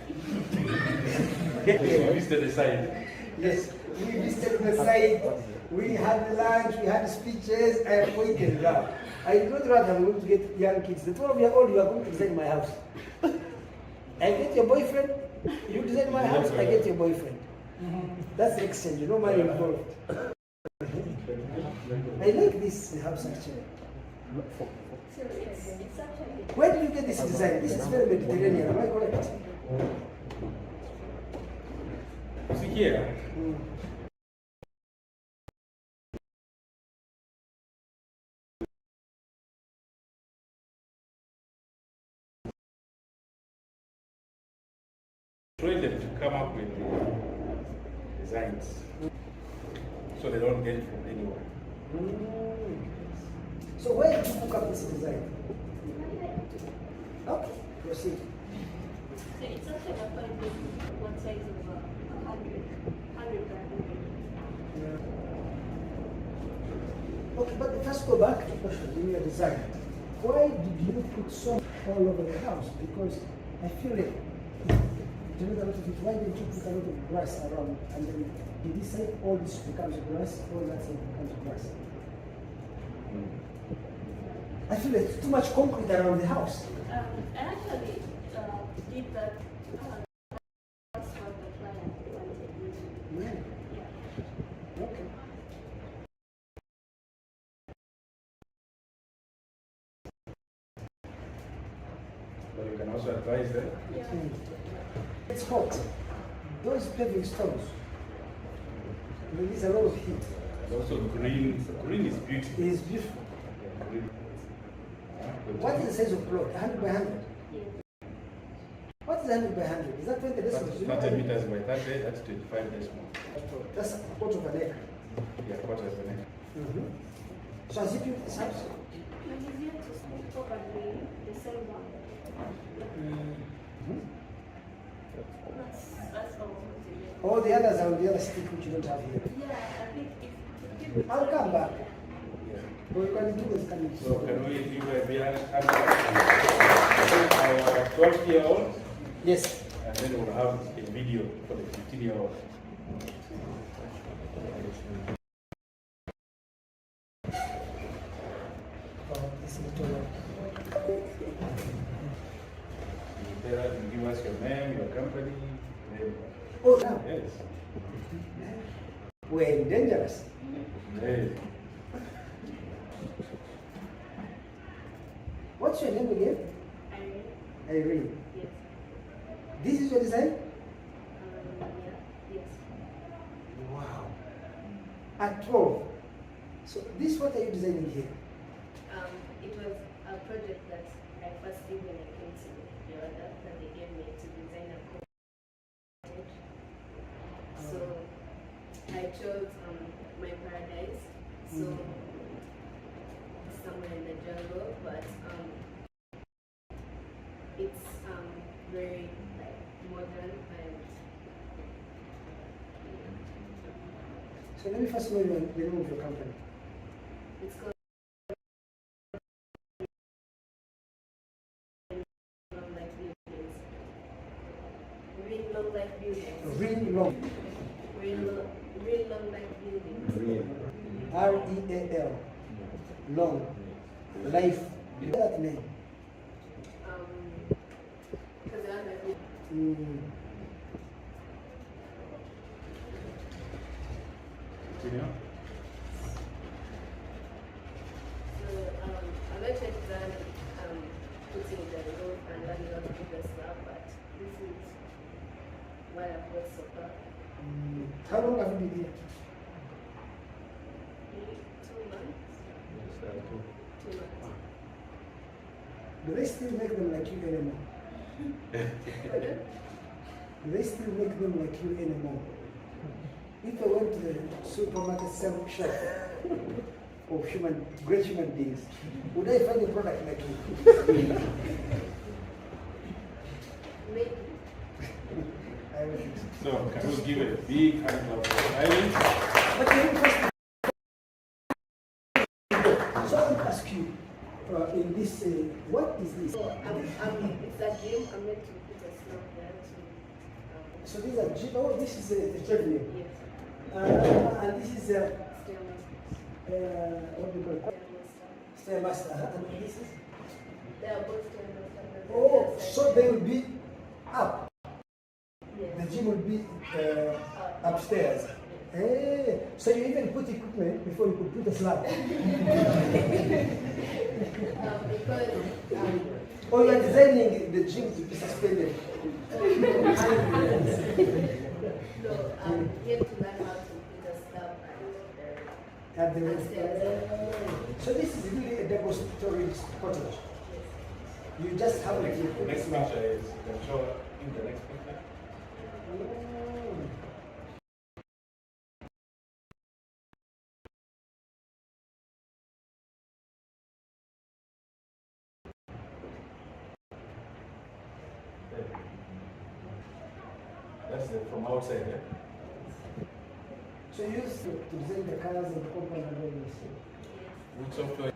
You visited the site. Yes, we visited the site, we had lunch, we had speeches, I have waited now. I do not want I'm going to get young kids. The 12-year-old, you are going to design my house. I get your boyfriend, you design my house, I get your boyfriend. That's the exchange, no money involved. I like this house actually. So it's actually. Where did you get this design? This is very Mediterranean, am I correct? See here. Train them to come up with the designs so they don't get it from anywhere. So where did you cook up this design? Okay, proceed. So it's actually a quite big one size of 100 by 100. Okay, but let's go back to the question in your design. Why did you put so much all over the house? Because I feel like you need a lot of it. Why did you put a lot of grass around? And then did you say all this becomes grass, all that side becomes grass? I feel like too much concrete around the house. I actually did that. That's what the client wanted. Yeah. Yeah. Okay. But you can also advise them. Yeah. It's hot. Those paving stones, release a lot of heat. And also green. Green is beautiful. It is beautiful. Yeah, green. What is the size of plot? 100 by 100? Yeah. What is 100 by 100? Is that 20 decimals? You know 30 what I mean? meters by 30, that's 25 decimal. That's a quarter of an acre. Yeah, quarter of an acre. So has he built this house? But he's yet to speak probably the same one. That's all. All the others are on the other stick which you don't have here. Yeah, I think if I'll come back. Yeah. What you can do is can So can we give a beer and our 12-year-old, Yes. and then we'll have a video for the 15-year-old. This little You tell us, you give us your name, your company. Name. Oh, now. Yes. We're dangerous. Yes. What's your name again? Irene. Yes. This is your design? Yeah. Yes. Wow. At 12, This, what are you designing here? It was a project that I first did when I came to Joadah that they gave me to design a cottage. So I chose my paradise. So somewhere in the jungle, but it's very like modern and. So let me first know the name of your company. It's called Long Life Buildings. Real Long Life Buildings. Real Long. Real Long Life Buildings. R-E-A-L. Long. Life. That name. Because I have Continue. So I've actually done putting the roof and learning how to do the slab, but this is what I've got so far. How long have you been here? 2 months. 2 months. Do they still make them like you anymore? Pardon? Do they still make them like you anymore? If I went to the supermarket shop of great human beings, would I find a product like you? Maybe. I don't think so. So, can we give it a big hand clap for Irene? But let me first. So I want to ask you, in this, what is this? So it's a gym. I'm meant to put a slab there to. So these are gym. Oh, this is a treadmill. Yes. And this is what do you call it? Stairmaster. And this is. They are both stairmaster. Oh, so they will be up. Yes. The gym will be upstairs. Hey, so you even put equipment before you could put a slab. Because. Oh, you are designing the gym to be suspended. No, you have to learn how to put a slab At the upstairs. So this is really a double-story cottage. You just have it here. Next picture is, you can show in the next picture. That's it from outside, yeah? So you used to design the cars and the compound and all this. Which software?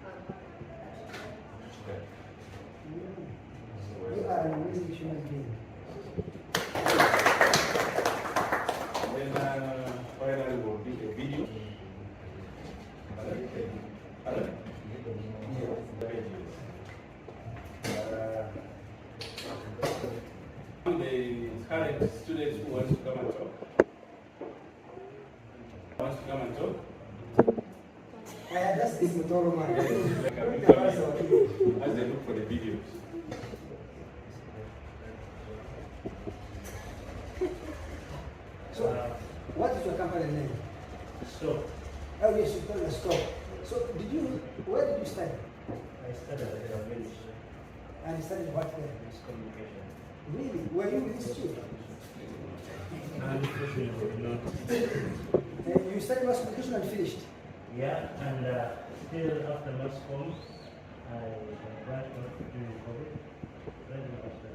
You are an amazing human being. Then finally we'll do a video. The current students who want to come and talk. Wants to come and talk? That's this Motoro man. Like a video as they look for the videos. So, what is your company name? So, Oh yes, you told us stop. So, where did you study? I studied at the village. And you studied what there? Mass communication. Really? Were you in institute? You studied mass communication and finished? Yeah, and still after mass comm, I went on during COVID. Then after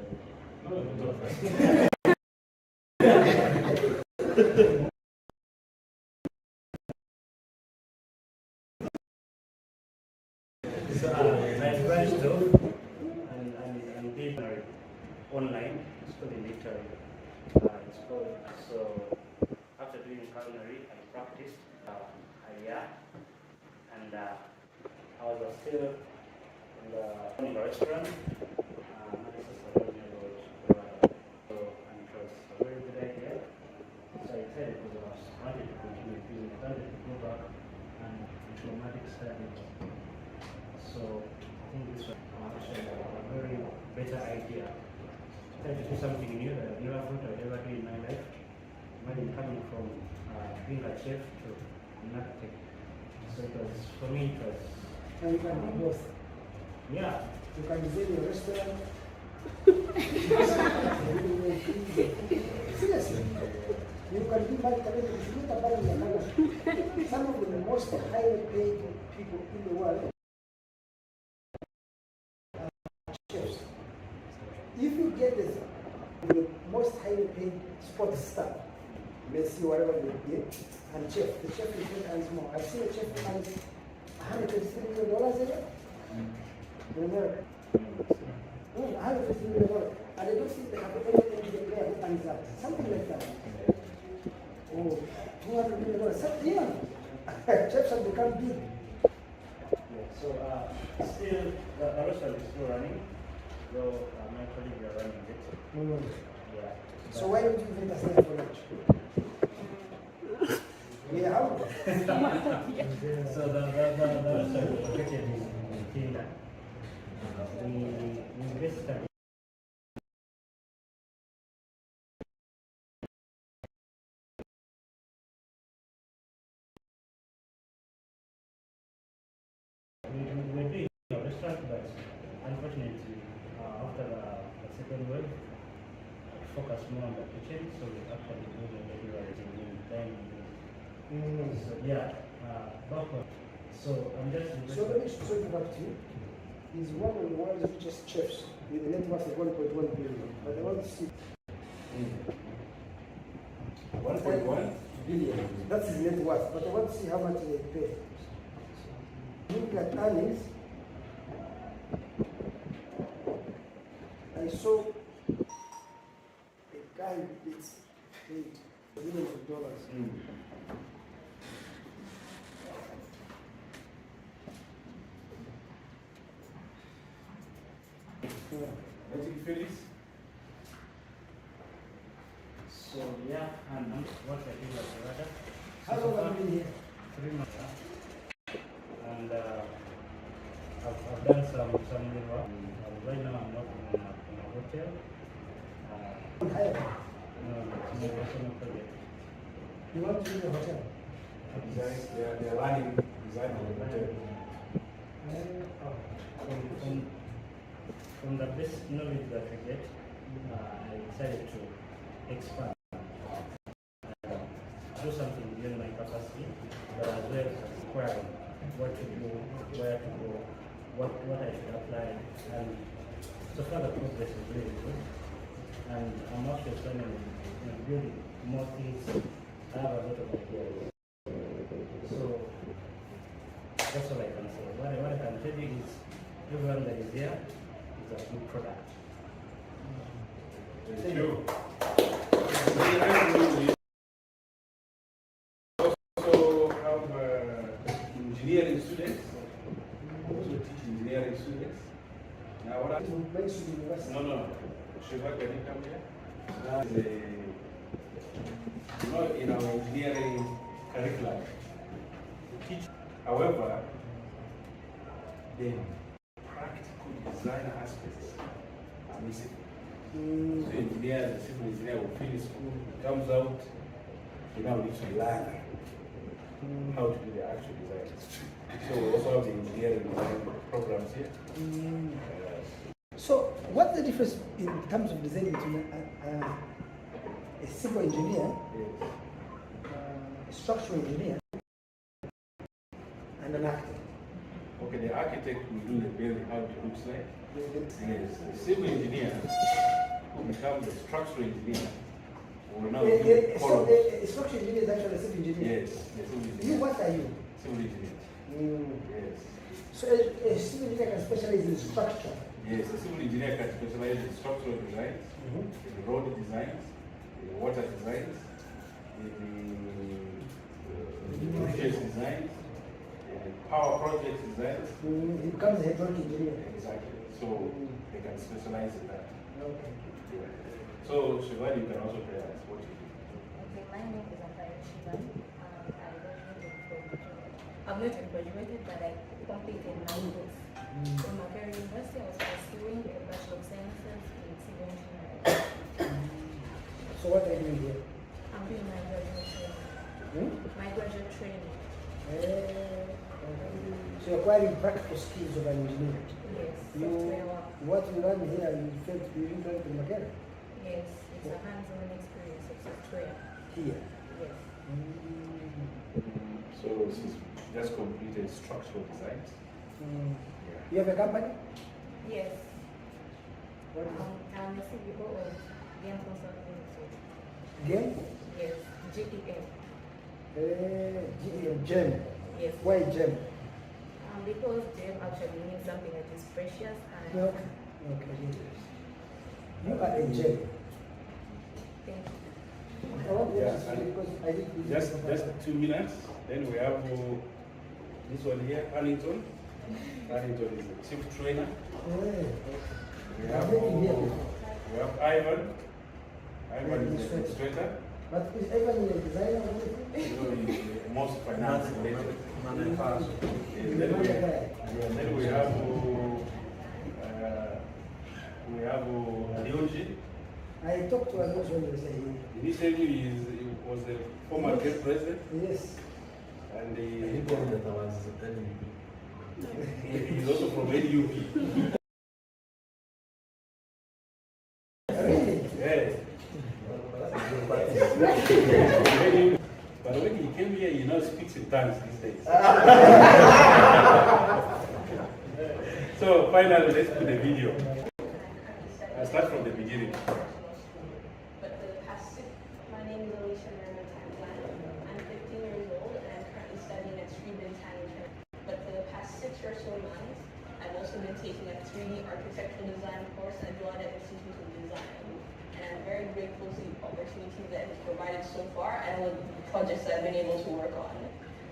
So I branched off and did online. It's called literary. It's called. So after doing culinary, I practiced a year, and I was still in the restaurant. And it was a very good idea. So I decided because I wanted to continue doing it, I wanted to go back and diplomatic studies. So I think this was actually a very better idea. Trying to do something new that I've never thought I'd ever do in my life. Imagine coming from being a chef to an architect. So So it was, for me, it was, And you can do both. yeah. You can design your restaurant. Seriously. You can be marketed. If you look about the some of the most highly paid people in the world are chefs. If you get the most highly paid sports star, Messi, whatever they get, and chef, the chef is not earns more. I've seen a chef who earns $123 million a year in America. $150 million. And I don't think they have any NBA player who earns that. Something like that. Oh, $200 million. Something, yeah. Chefs have become big. Yeah, so still, the restaurant is still running, though my colleagues are running it. Yeah. So why don't you invite us there for lunch? Yeah, how? So the restaurant is located in Kenya. We basically we're doing a restaurant, but unfortunately, after the second wave, we focus more on the kitchen, so we actually do the delivery in dining. So yeah, backward. So I'm just. So let me show you back to you. He's one of the world's richest chefs with a net worth of 1.1 billion. But I want to see 1.1 billion. That's his net worth. But I want to see how much they pay. Look at earnings. I saw a guy who gets paid millions of dollars. What you feel is? So yeah, and what I do at Joadah. How long have you been here? 3 months. And I've done some work. Right now I'm working in a hotel. Higher. No, it's a personal project. You want to be in a hotel? Design, they're learning design of the hotel. From the basic knowledge that I get, I decided to expand. Do something beyond my capacity, but as well as acquiring what to do, where to go, what I should apply, and so far the progress is really good. And I'm actually planning on building more things. I have a lot of ideas. So that's all I can say. What I can tell you is everyone that is here is a good product. Thank you. Also have engineering students. Also teach engineering students. Now what I'm No. Shiva, can you come here? In our engineering curriculum, we teach. However, the practical design aspects are missing. So engineer, the civil engineer will finish school, comes out, he now needs to learn how to do the actual design. So we also have the engineering design programs here. So, what's the difference in terms of design between a civil engineer, a structural engineer, and an architect? Okay, the architect will do the building, how it looks like. Yes, the civil engineer will become the structural engineer. Will now do So, a structural engineer is actually a civil engineer? Yes, the civil You, engineer. what are you? Civil engineer. Yes. So, a civil engineer can specialize in structure. Yes, a civil engineer can specialize in structural designs, in road designs, in water designs, in bridges designs, in power project designs. He becomes a hydraulic engineer. Exactly. So they can specialize in that. Okay. Yeah. So Shivani, you can also tell us what you do. Okay, my name is Entebbe. I've not yet graduated, but I completed my course. From Macquarie University, I was pursuing a Bachelor of Sciences in Civil Engineering. So, what are you doing here? I'm doing my graduate training. My graduate training. So you're acquiring practical skills of an engineer. Yes, You, software work. what you learn here, you felt you didn't learn in Makera? Yes, it's a hands-on experience of software. Here. Yes. So she's just completed structural design. You have a company? Yes. What is I'm the CEO of Game Consulting Institute. Game? Yes, GEM. Gem. Yes. Why gem? Because gem actually means something that is precious and No. Okay. You are a gem. thank you. I want to Yeah, ask you because I did Just 2 minutes. Then we have this one here, Arlington. Arlington is the chief trainer. We have Ivan. Ivan is the administrator. But is Evan a designer or anything? He's the most finance related. And then we have Alionji. I talked to others when they say Initially, he was the former guest president, yes. and He told me that I was telling you. he's also from NUP. Really? Yeah. But when he came here, he now speaks in tongues these days. So finally, let's put the video. I'll start from the beginning. But the past my name is Alicia Merriman. I'm 15 years old and I'm currently studying at Sweden. But for the past 6 or so months, I've also been taking a 3D architectural design course at Joadah Institute of Design. And I'm very grateful to the opportunities that it's provided so far and the projects that I've been able to work on.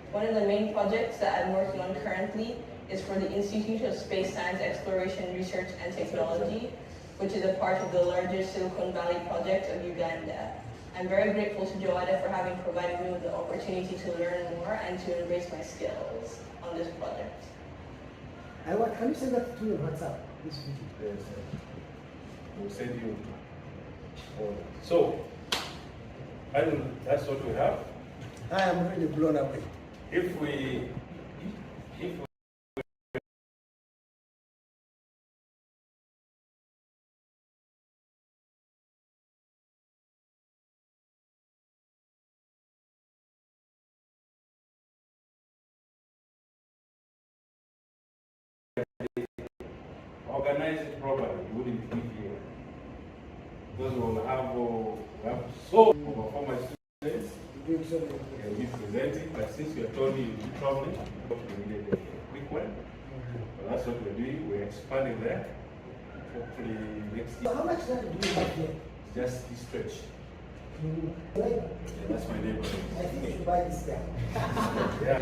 One of the main projects that I'm working on currently is for the Institute of Space Science Exploration, Research and Technology, which is a part of the larger Silicon Valley project of Uganda. I'm very grateful to Joadah for having provided me with the opportunity to learn more and to embrace my skills on this project. Can you send that to me on WhatsApp? This video. Yes, we'll send you. So, and that's what we have. I am really blown away. If we organize it properly, we wouldn't be here. Because we'll have so over former students. Doing so many We'll be presenting, but since we are told you will be traveling, we needed a quick one. But that's what we're doing. We're expanding there. Hopefully next So year. how much time do you have here? Just this stretch. Like, Yeah, that's my neighborhood. I think you should buy this guy. Yeah.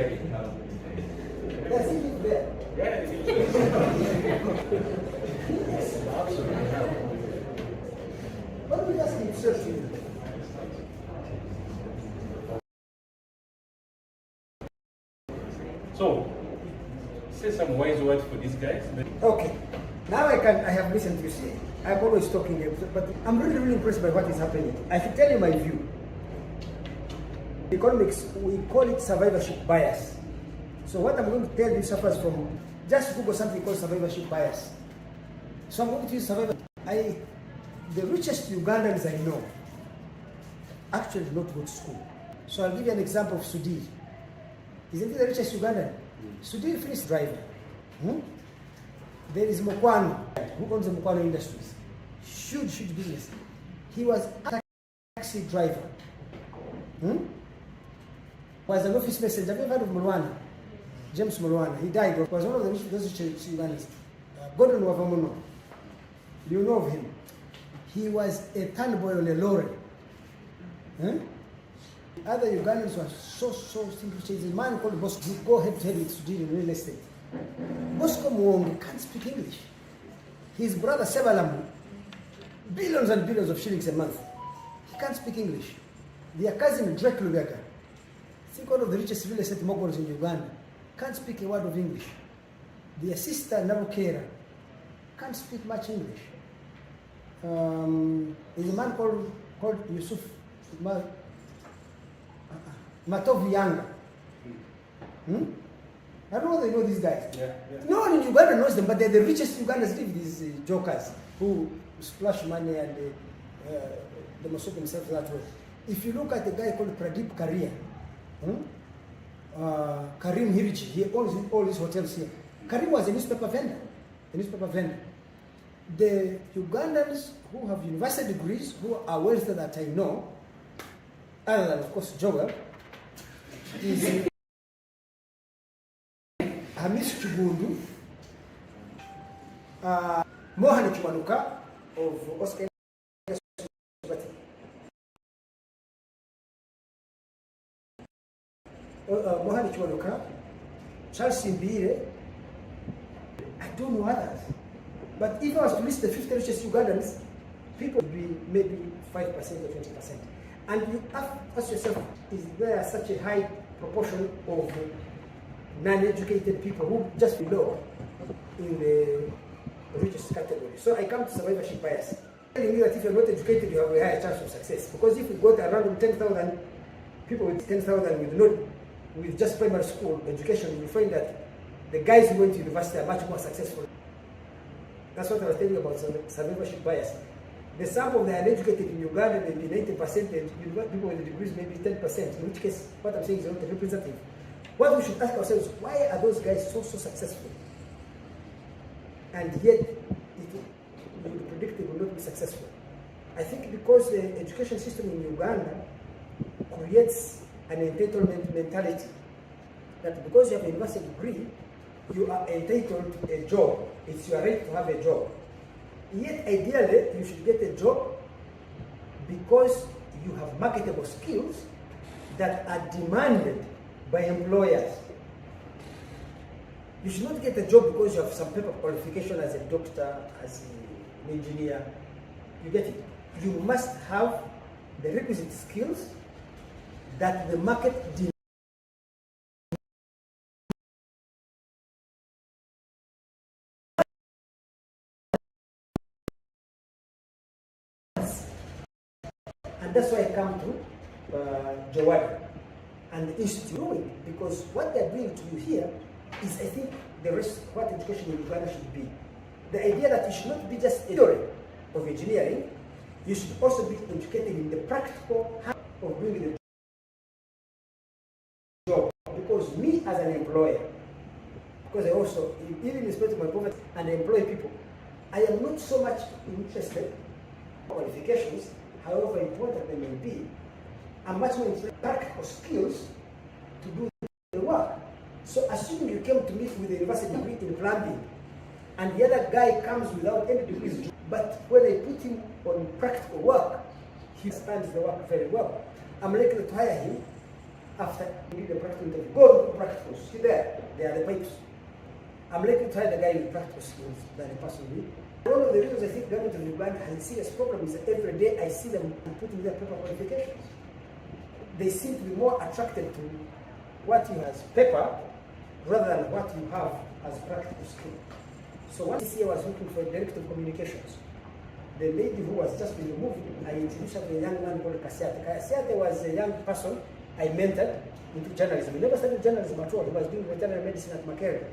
Does he live there? Yeah. What do we ask himself to do? So, say some wise words for these guys. Okay. Now I have listened to you say. I'm always talking, but I'm really, really impressed by what is happening. I should tell you my view. Economics, we call it survivorship bias. So what I'm going to tell you suffers from, just Google something called survivorship bias. So I'm going to use survivorship. The richest Ugandans I know actually did not go to school. So I'll give you an example of Sudhir. Isn't he the richest Ugandan? Sudhir finished driver. There is Mukwano, who owns the Mukwano Industries. Huge business. He was a taxi driver. Was an office messenger. Have you heard of Mulwana? James Mulwana. He died. He was one of the richest Ugandans. Gordon Wavamuno. You know of him. He was a turnboy on a lorry. Other Ugandans were so simple. There's a man called Bosco who go head to head with Sudhir in real estate. Bosco Mwongo can't speak English. His brother Sebalamu, billions and billions of shillings a month. He can't speak English. Their cousin Drake Lugaga, I think one of the richest real estate moguls in Uganda, can't speak a word of English. Their sister Nabukera can't speak much English. There's a man called Yusuf Matovu Yanga. I don't know whether you know these guys. Yeah, yeah. No one in Uganda knows them, but they're the richest Ugandans live, these jokers who splash money and they must themselves that way. If you look at the guy called Pradeep Karia, Karim Hiriji, he owns all these hotels here. Karim was a newspaper vendor. The Ugandans who have university degrees, who are wealthy that I know, other than of course Joel, is Hamis Chubundu, Mohan Chumanuka of Oscar. Mohan Chumanuka, Charles Simbire, I don't know others. But if I was to list the 50 richest Ugandans, people would be maybe 5% or 20%. And you ask yourself, is there such a high proportion of non-educated people who just below in the richest category? So I come to survivorship bias. Telling me that if you're not educated, you have a higher chance of success. Because if you got around 10,000 people with 10,000 with just primary school education, you find that the guys who went to university are much more successful. That's what I was telling you about survivorship bias. The sample of the uneducated in Uganda may be 90%, and people with degrees maybe 10%, in which case what I'm saying is not representative. What we should ask ourselves, why are those guys so successful? And yet, you would predict they will not be successful. I think because the education system in Uganda creates an entitlement mentality, that because you have a university degree, you are entitled to a job. It's your right to have a job. Yet, ideally, you should get a job because you have marketable skills that are demanded by employers. You should not get a job because you have some paper qualification as a doctor, as an engineer. You get it? You must have the requisite skills that the market demands. And that's why I come to Joadah and the institute doing, because what they're doing to you here is, I think, the rest of what education in Uganda should be. The idea that you should not be just a theory of engineering, you should also be educated in the practical how of doing the job. Because me as an employer, because I also, even in spite of my poverty and I employ people, I am not so much interested in qualifications, however important they may be. I'm much more interested in practical skills to do the work. So assuming you came to me with a university degree in plumbing, and the other guy comes without any degrees, but when I put him on practical work, he understands the work very well. I'm likely to hire him after he did the practical interview. Go to practicals, see there, they are the pipes. I'm likely to hire the guy with practical skills than a person with. One of the reasons I think government of Uganda has a serious problem is that every day I see them putting their paper qualifications. They seem to be more attracted to what you have as paper rather than what you have as practical skill. So one this year I was looking for a director of communications. The lady who was just in the movie, I introduced her to a young man called Kasiate. Kasiate was a young person I mentored into journalism. He never studied journalism at all. He was doing veterinary medicine at Makerere.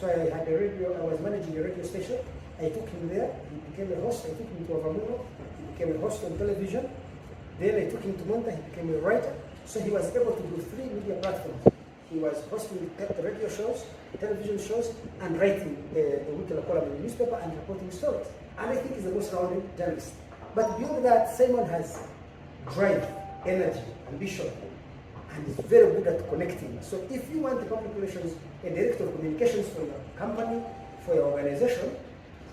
So I had a radio, I was managing a radio station. I took him there, he became a host. I took him to Avamuno, he became a host on television. Then I took him to Monta, he became a writer. So he was able to do 3 media platforms. He was hosting radio shows, television shows, and writing a weekly column in the newspaper and reporting stories. And I think he's the most rounded journalist. But beyond that, Simon has drive, energy, ambition, and is very good at connecting. So if you want the public relations, a director of communications for your company, for your organization,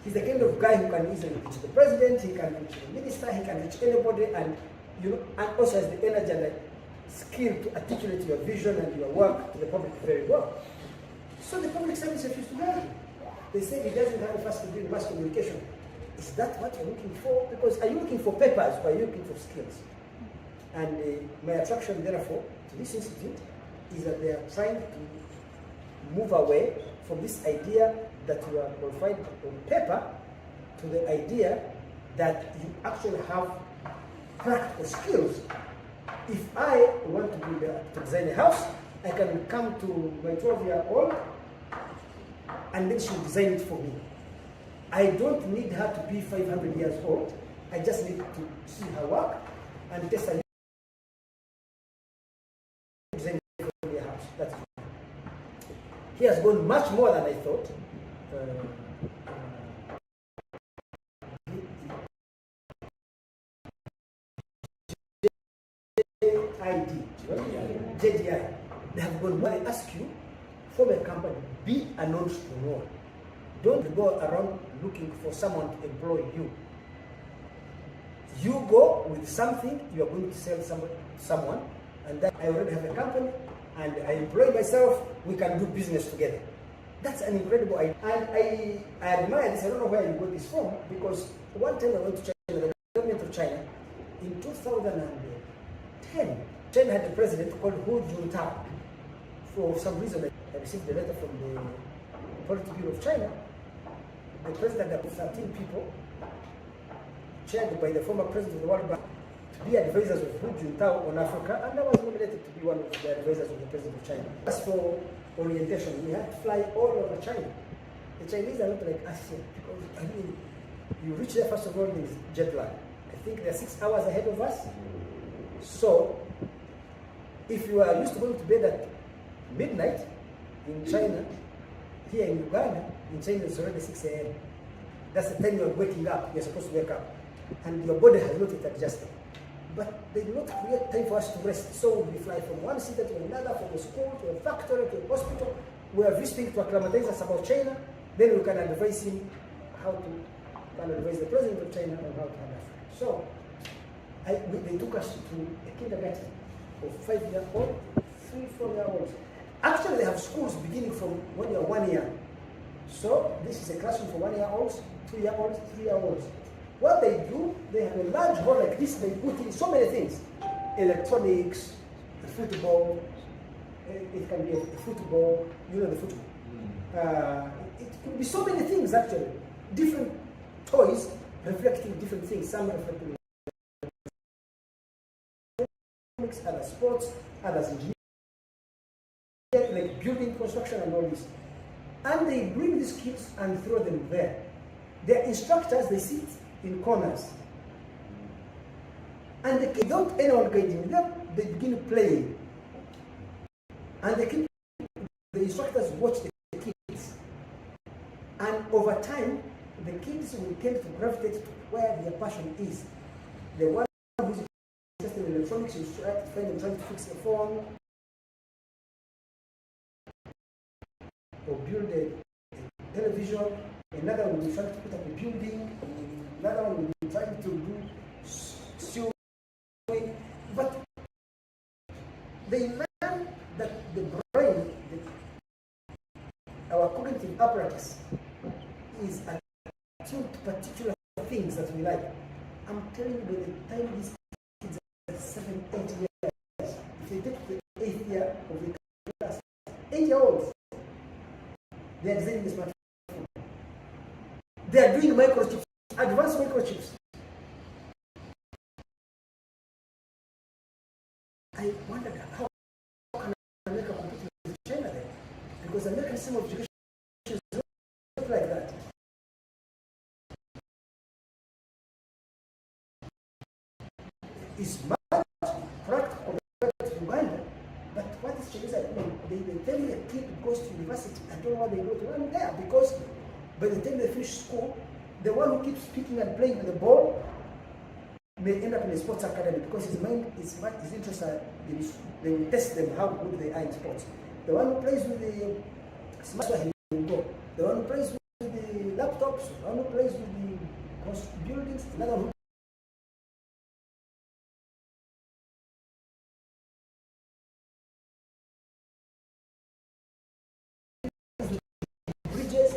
he's the kind of guy who can easily reach the president, he can reach the minister, he can reach anybody, and and also has the energy and the skill to articulate your vision and your work to the public very well. So the public service refused to hire him. They say he doesn't have a first degree in mass communication. Is that what you're looking for? Because are you looking for papers or are you looking for skills? And my attraction, therefore, to this institute is that they are trying to move away from this idea that you are qualified on paper to the idea that you actually have practical skills. If I want to design a house, I can come to my 12-year-old and then she'll design it for me. I don't need her to be 500 years old. I just need to see her work and test her design for the house. That's it. He has gone much more than I thought. JDI. They have gone more. I ask you, form a company, be an entrepreneur. Don't go around looking for someone to employ you. You go with something you are going to sell someone, and that I already have a company, and I employ myself, we can do business together. That's an incredible idea. And I admire this. I don't know where you got this from, because one time I went to China, the government of China, in 2010, China had a president called Hu Jintao. For some reason, I received a letter from the Political Bureau of China. The president had 13 people, chaired by the former president of the World Bank, to be advisors of Hu Jintao on Africa, and I was nominated to be one of the advisors of the president of China. As for orientation, we had to fly all over China. The Chinese are not like us here, because I mean, you reach there first of all is jet lag. I think they're 6 hours ahead of us. So, if you are used to going to bed at midnight in China, here in Uganda, in China it's already 6 a.m. That's the time you are waking up, you're supposed to wake up. And your body has not yet adjusted. But they do not create time for us to rest. So we fly from one city to another, from a school to a factory to a hospital. We are visiting to acclimatize us about China. Then we can advise him how to, can advise the president of China on how to handle Africa. So they took us to a kindergarten of 5-year-old, 3-4-year-olds. Actually, they have schools beginning from when you're 1 year. So this is a classroom for 1-year-olds, 2-year-olds, 3-year-olds. What they do, they have a large hall like this. They put in so many things: electronics, football. It can be a football. You know the football. It could be so many things actually. Different toys reflecting different things. Some reflecting other sports, others engineering, like building construction and all this. And they bring these kids and throw them there. Their instructors, they sit in corners. And the kids, without anyone guiding them, they begin playing. And the instructors watch the kids. And over time, the kids will tend to gravitate to where their passion is. The one who's interested in electronics, you try to find them trying to fix a phone, or build a television. Another one will be trying to put up a building. Another one will be trying to do sewing. But they learn that the brain, our cognitive apparatus, is attuned to particular things that we like. I'm telling you, by the time these kids are 7, 8 years, if they take the 8th year of the class, 8-year-olds, they are designing the smartphone. They are doing microchips, advanced microchips. I wondered how can America compete with China there? Because American system of education is not like that. It's much practical compared to Uganda, but what is Chinese are doing? They tell me a kid goes to university, I don't know why they go to learn there, because by the time they finish school, the one who keeps picking and playing with the ball may end up in a sports academy, because his mind is interested in, they will test them how good they are in sports. The one who plays with the smartphone, he will go. The one who plays with the laptops, the one who plays with the buildings, another one who bridges.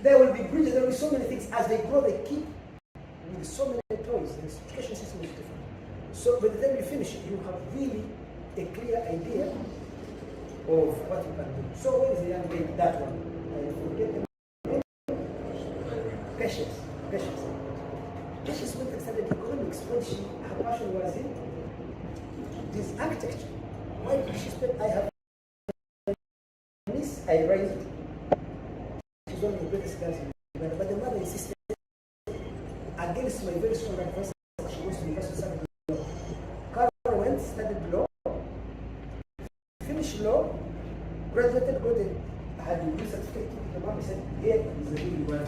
There will be bridges, there will be so many things. As they grow, they keep with so many toys. The education system is different. So by the time you finish, you have really a clear idea of what you can do. So where is the young lady? That one. I forget the name. Patience. Patience went and studied economics when her passion was in this architecture. Why did she spend? I have this, I raised. She's one of the greatest girls in Uganda, but the mother insisted against my very strong advice that she goes to university to study law. Carol went, studied law, finished law, graduated, had a degree certificate. The mom said, here is the real one.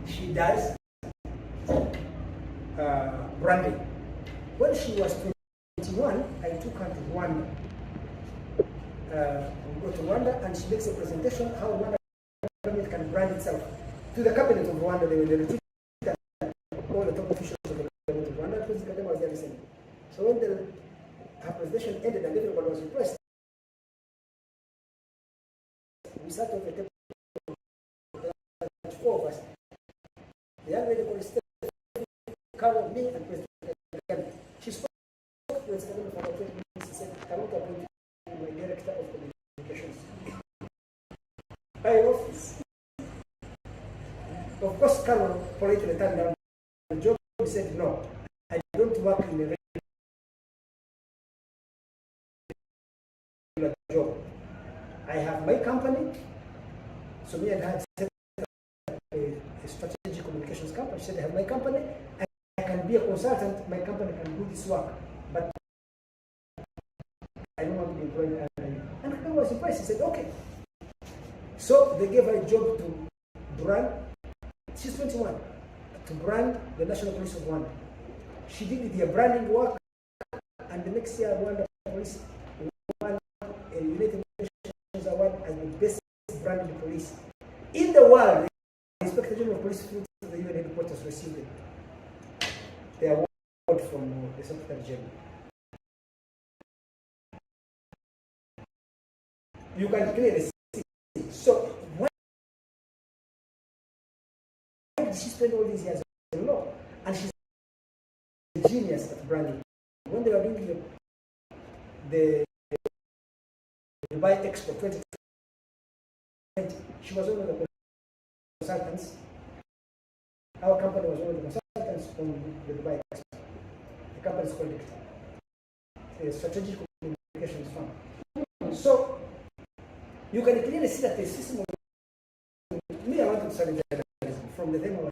She does branding. When she was 21, I took her to Rwanda. We go to Rwanda and she makes a presentation how Rwanda government can brand itself. To the cabinet of Rwanda, they were retreated all the top officials of the government of Rwanda, because Kagame was there listening. So when her presentation ended and everybody was impressed, we sat over the table, four of us. The young lady called Carol, me, and President Kagame. She spoke to President Kagame for about 20 minutes. She said, I want to appoint you my director of communications. By office. Of course, Carol politely turned down the job. He said, no, I don't work in a regular job. I have my company. So me and her set up a strategic communications company. She said, I have my company. I can be a consultant. My company can do this work. But I don't want to be employed. And Kagame was surprised. He said, okay. So they gave her a job to brand. She's 21. To brand the National Police of Rwanda. She did the branding work, and the next year Rwanda Police won a United Nations award as the best branded police in the world. The Inspector General of Police flew to the UN headquarters received the award from the Secretary General. You can clearly see. So why did she spend all these years in law? And she's a genius at branding. When they were doing the Dubai Expo 2020, she was one of the consultants. Our company was one of the consultants on the Dubai Expo. The company is called Entebbe. It's a strategic communications firm. So you can clearly see that the system of me, I want to study journalism from the time I was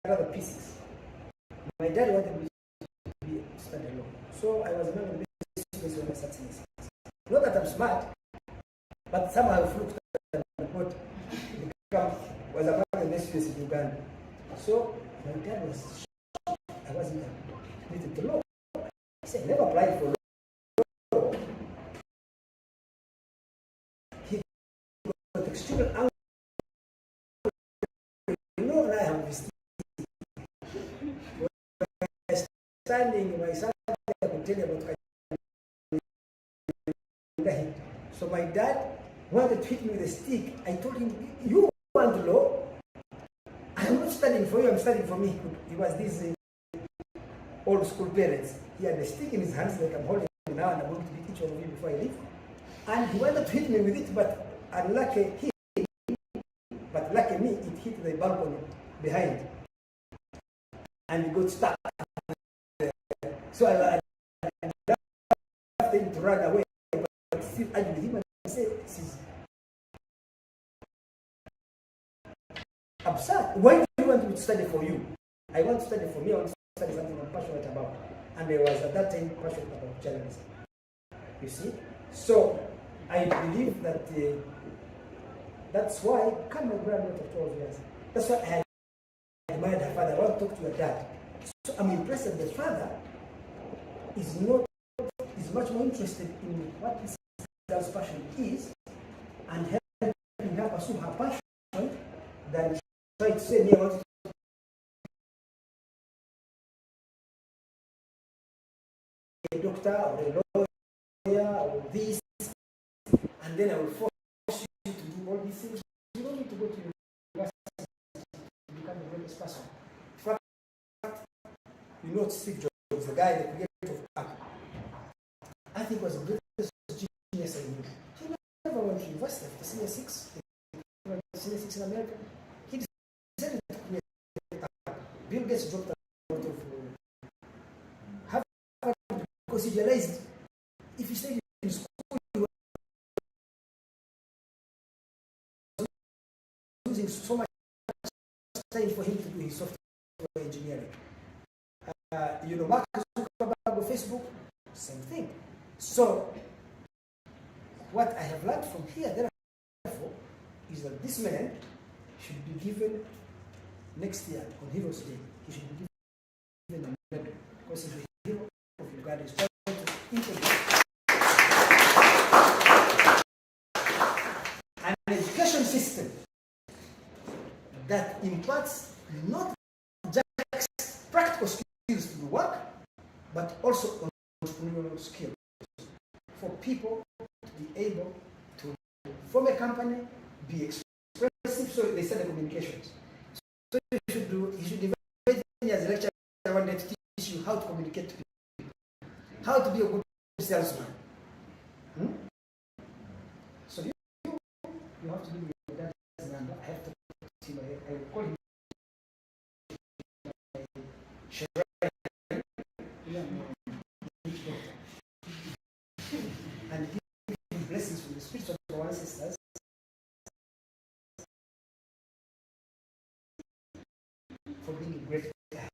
other pieces. My dad wanted me to study law. So I was among the best students when I started in this. Not that I'm smart, but somehow I flunked and was among the best students in Uganda. So my dad was shocked. I wasn't admitted to law. He said, never applied for law. He got extremely angry. You know, and I have this standing in my son, I could tell you about Kagame. So my dad wanted to hit me with a stick. I told him, you want law? I'm not studying for you, I'm studying for me. He was this old school parents. He had a stick in his hands like I'm holding it now, and I'm going to beat each one of you before I leave. And he wanted to hit me with it, but unlucky him, but lucky me, it hit the balcony behind. And he got stuck. So I left him to run away, but still argued with him and said, this is absurd. Why do you want me to study for you? I want to study for me, I want to study something I'm passionate about. And I was at that time passionate about journalism. You see? So I believe that that's why, come my granddaughter of 12 years. That's why I admired her father. I want to talk to your dad. So I'm impressed that the father is much more interested in what his girl's passion is and helping her pursue her passion than try to say, me, I want to be a doctor or a lawyer or this, and then I will force you to do all these things. You don't need to go to university to become a great person. In fact, you know Steve Jobs, the guy, the creator of Apple. I think was the greatest genius I knew. He never went to university after senior six in America. He decided to create Apple. proceduralized. If you stay in school, you are using so much time for him to do his software engineering. Mark Zuckerberg, Facebook, same thing. So, what I have learned from here, therefore, is that this man should be given next year on Heroes Day. He should be given a medal because he's the hero of Uganda. He's trying to integrate an education system that imparts not just practical skills to the work, but also entrepreneurial skills for people to be able to form a company, be expressive, so they study communications. So you should invite me as a lecturer one day to teach you how to communicate to people, how to be a good salesman. So you have to do your dad's number. I have to see my, I will call him. And give him blessings from the spirits of our ancestors. For being a great guy.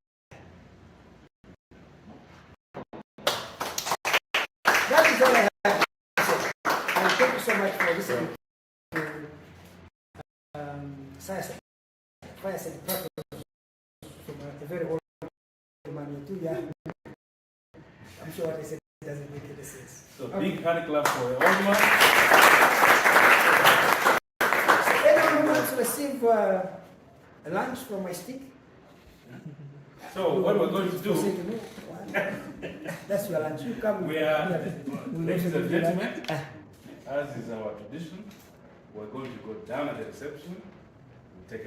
That is all I have to say. And thank you so much for listening to Fireside Purpose from a very old man. You're too young. I'm sure what I said doesn't make any sense. So big hand clap for the old man. So anyone who wants to receive a lunch from my stick? So what we're going to do, That's your lunch. You come. we are, ladies and gentlemen, Ah. as is our tradition, we're going to go down at the reception, we'll take a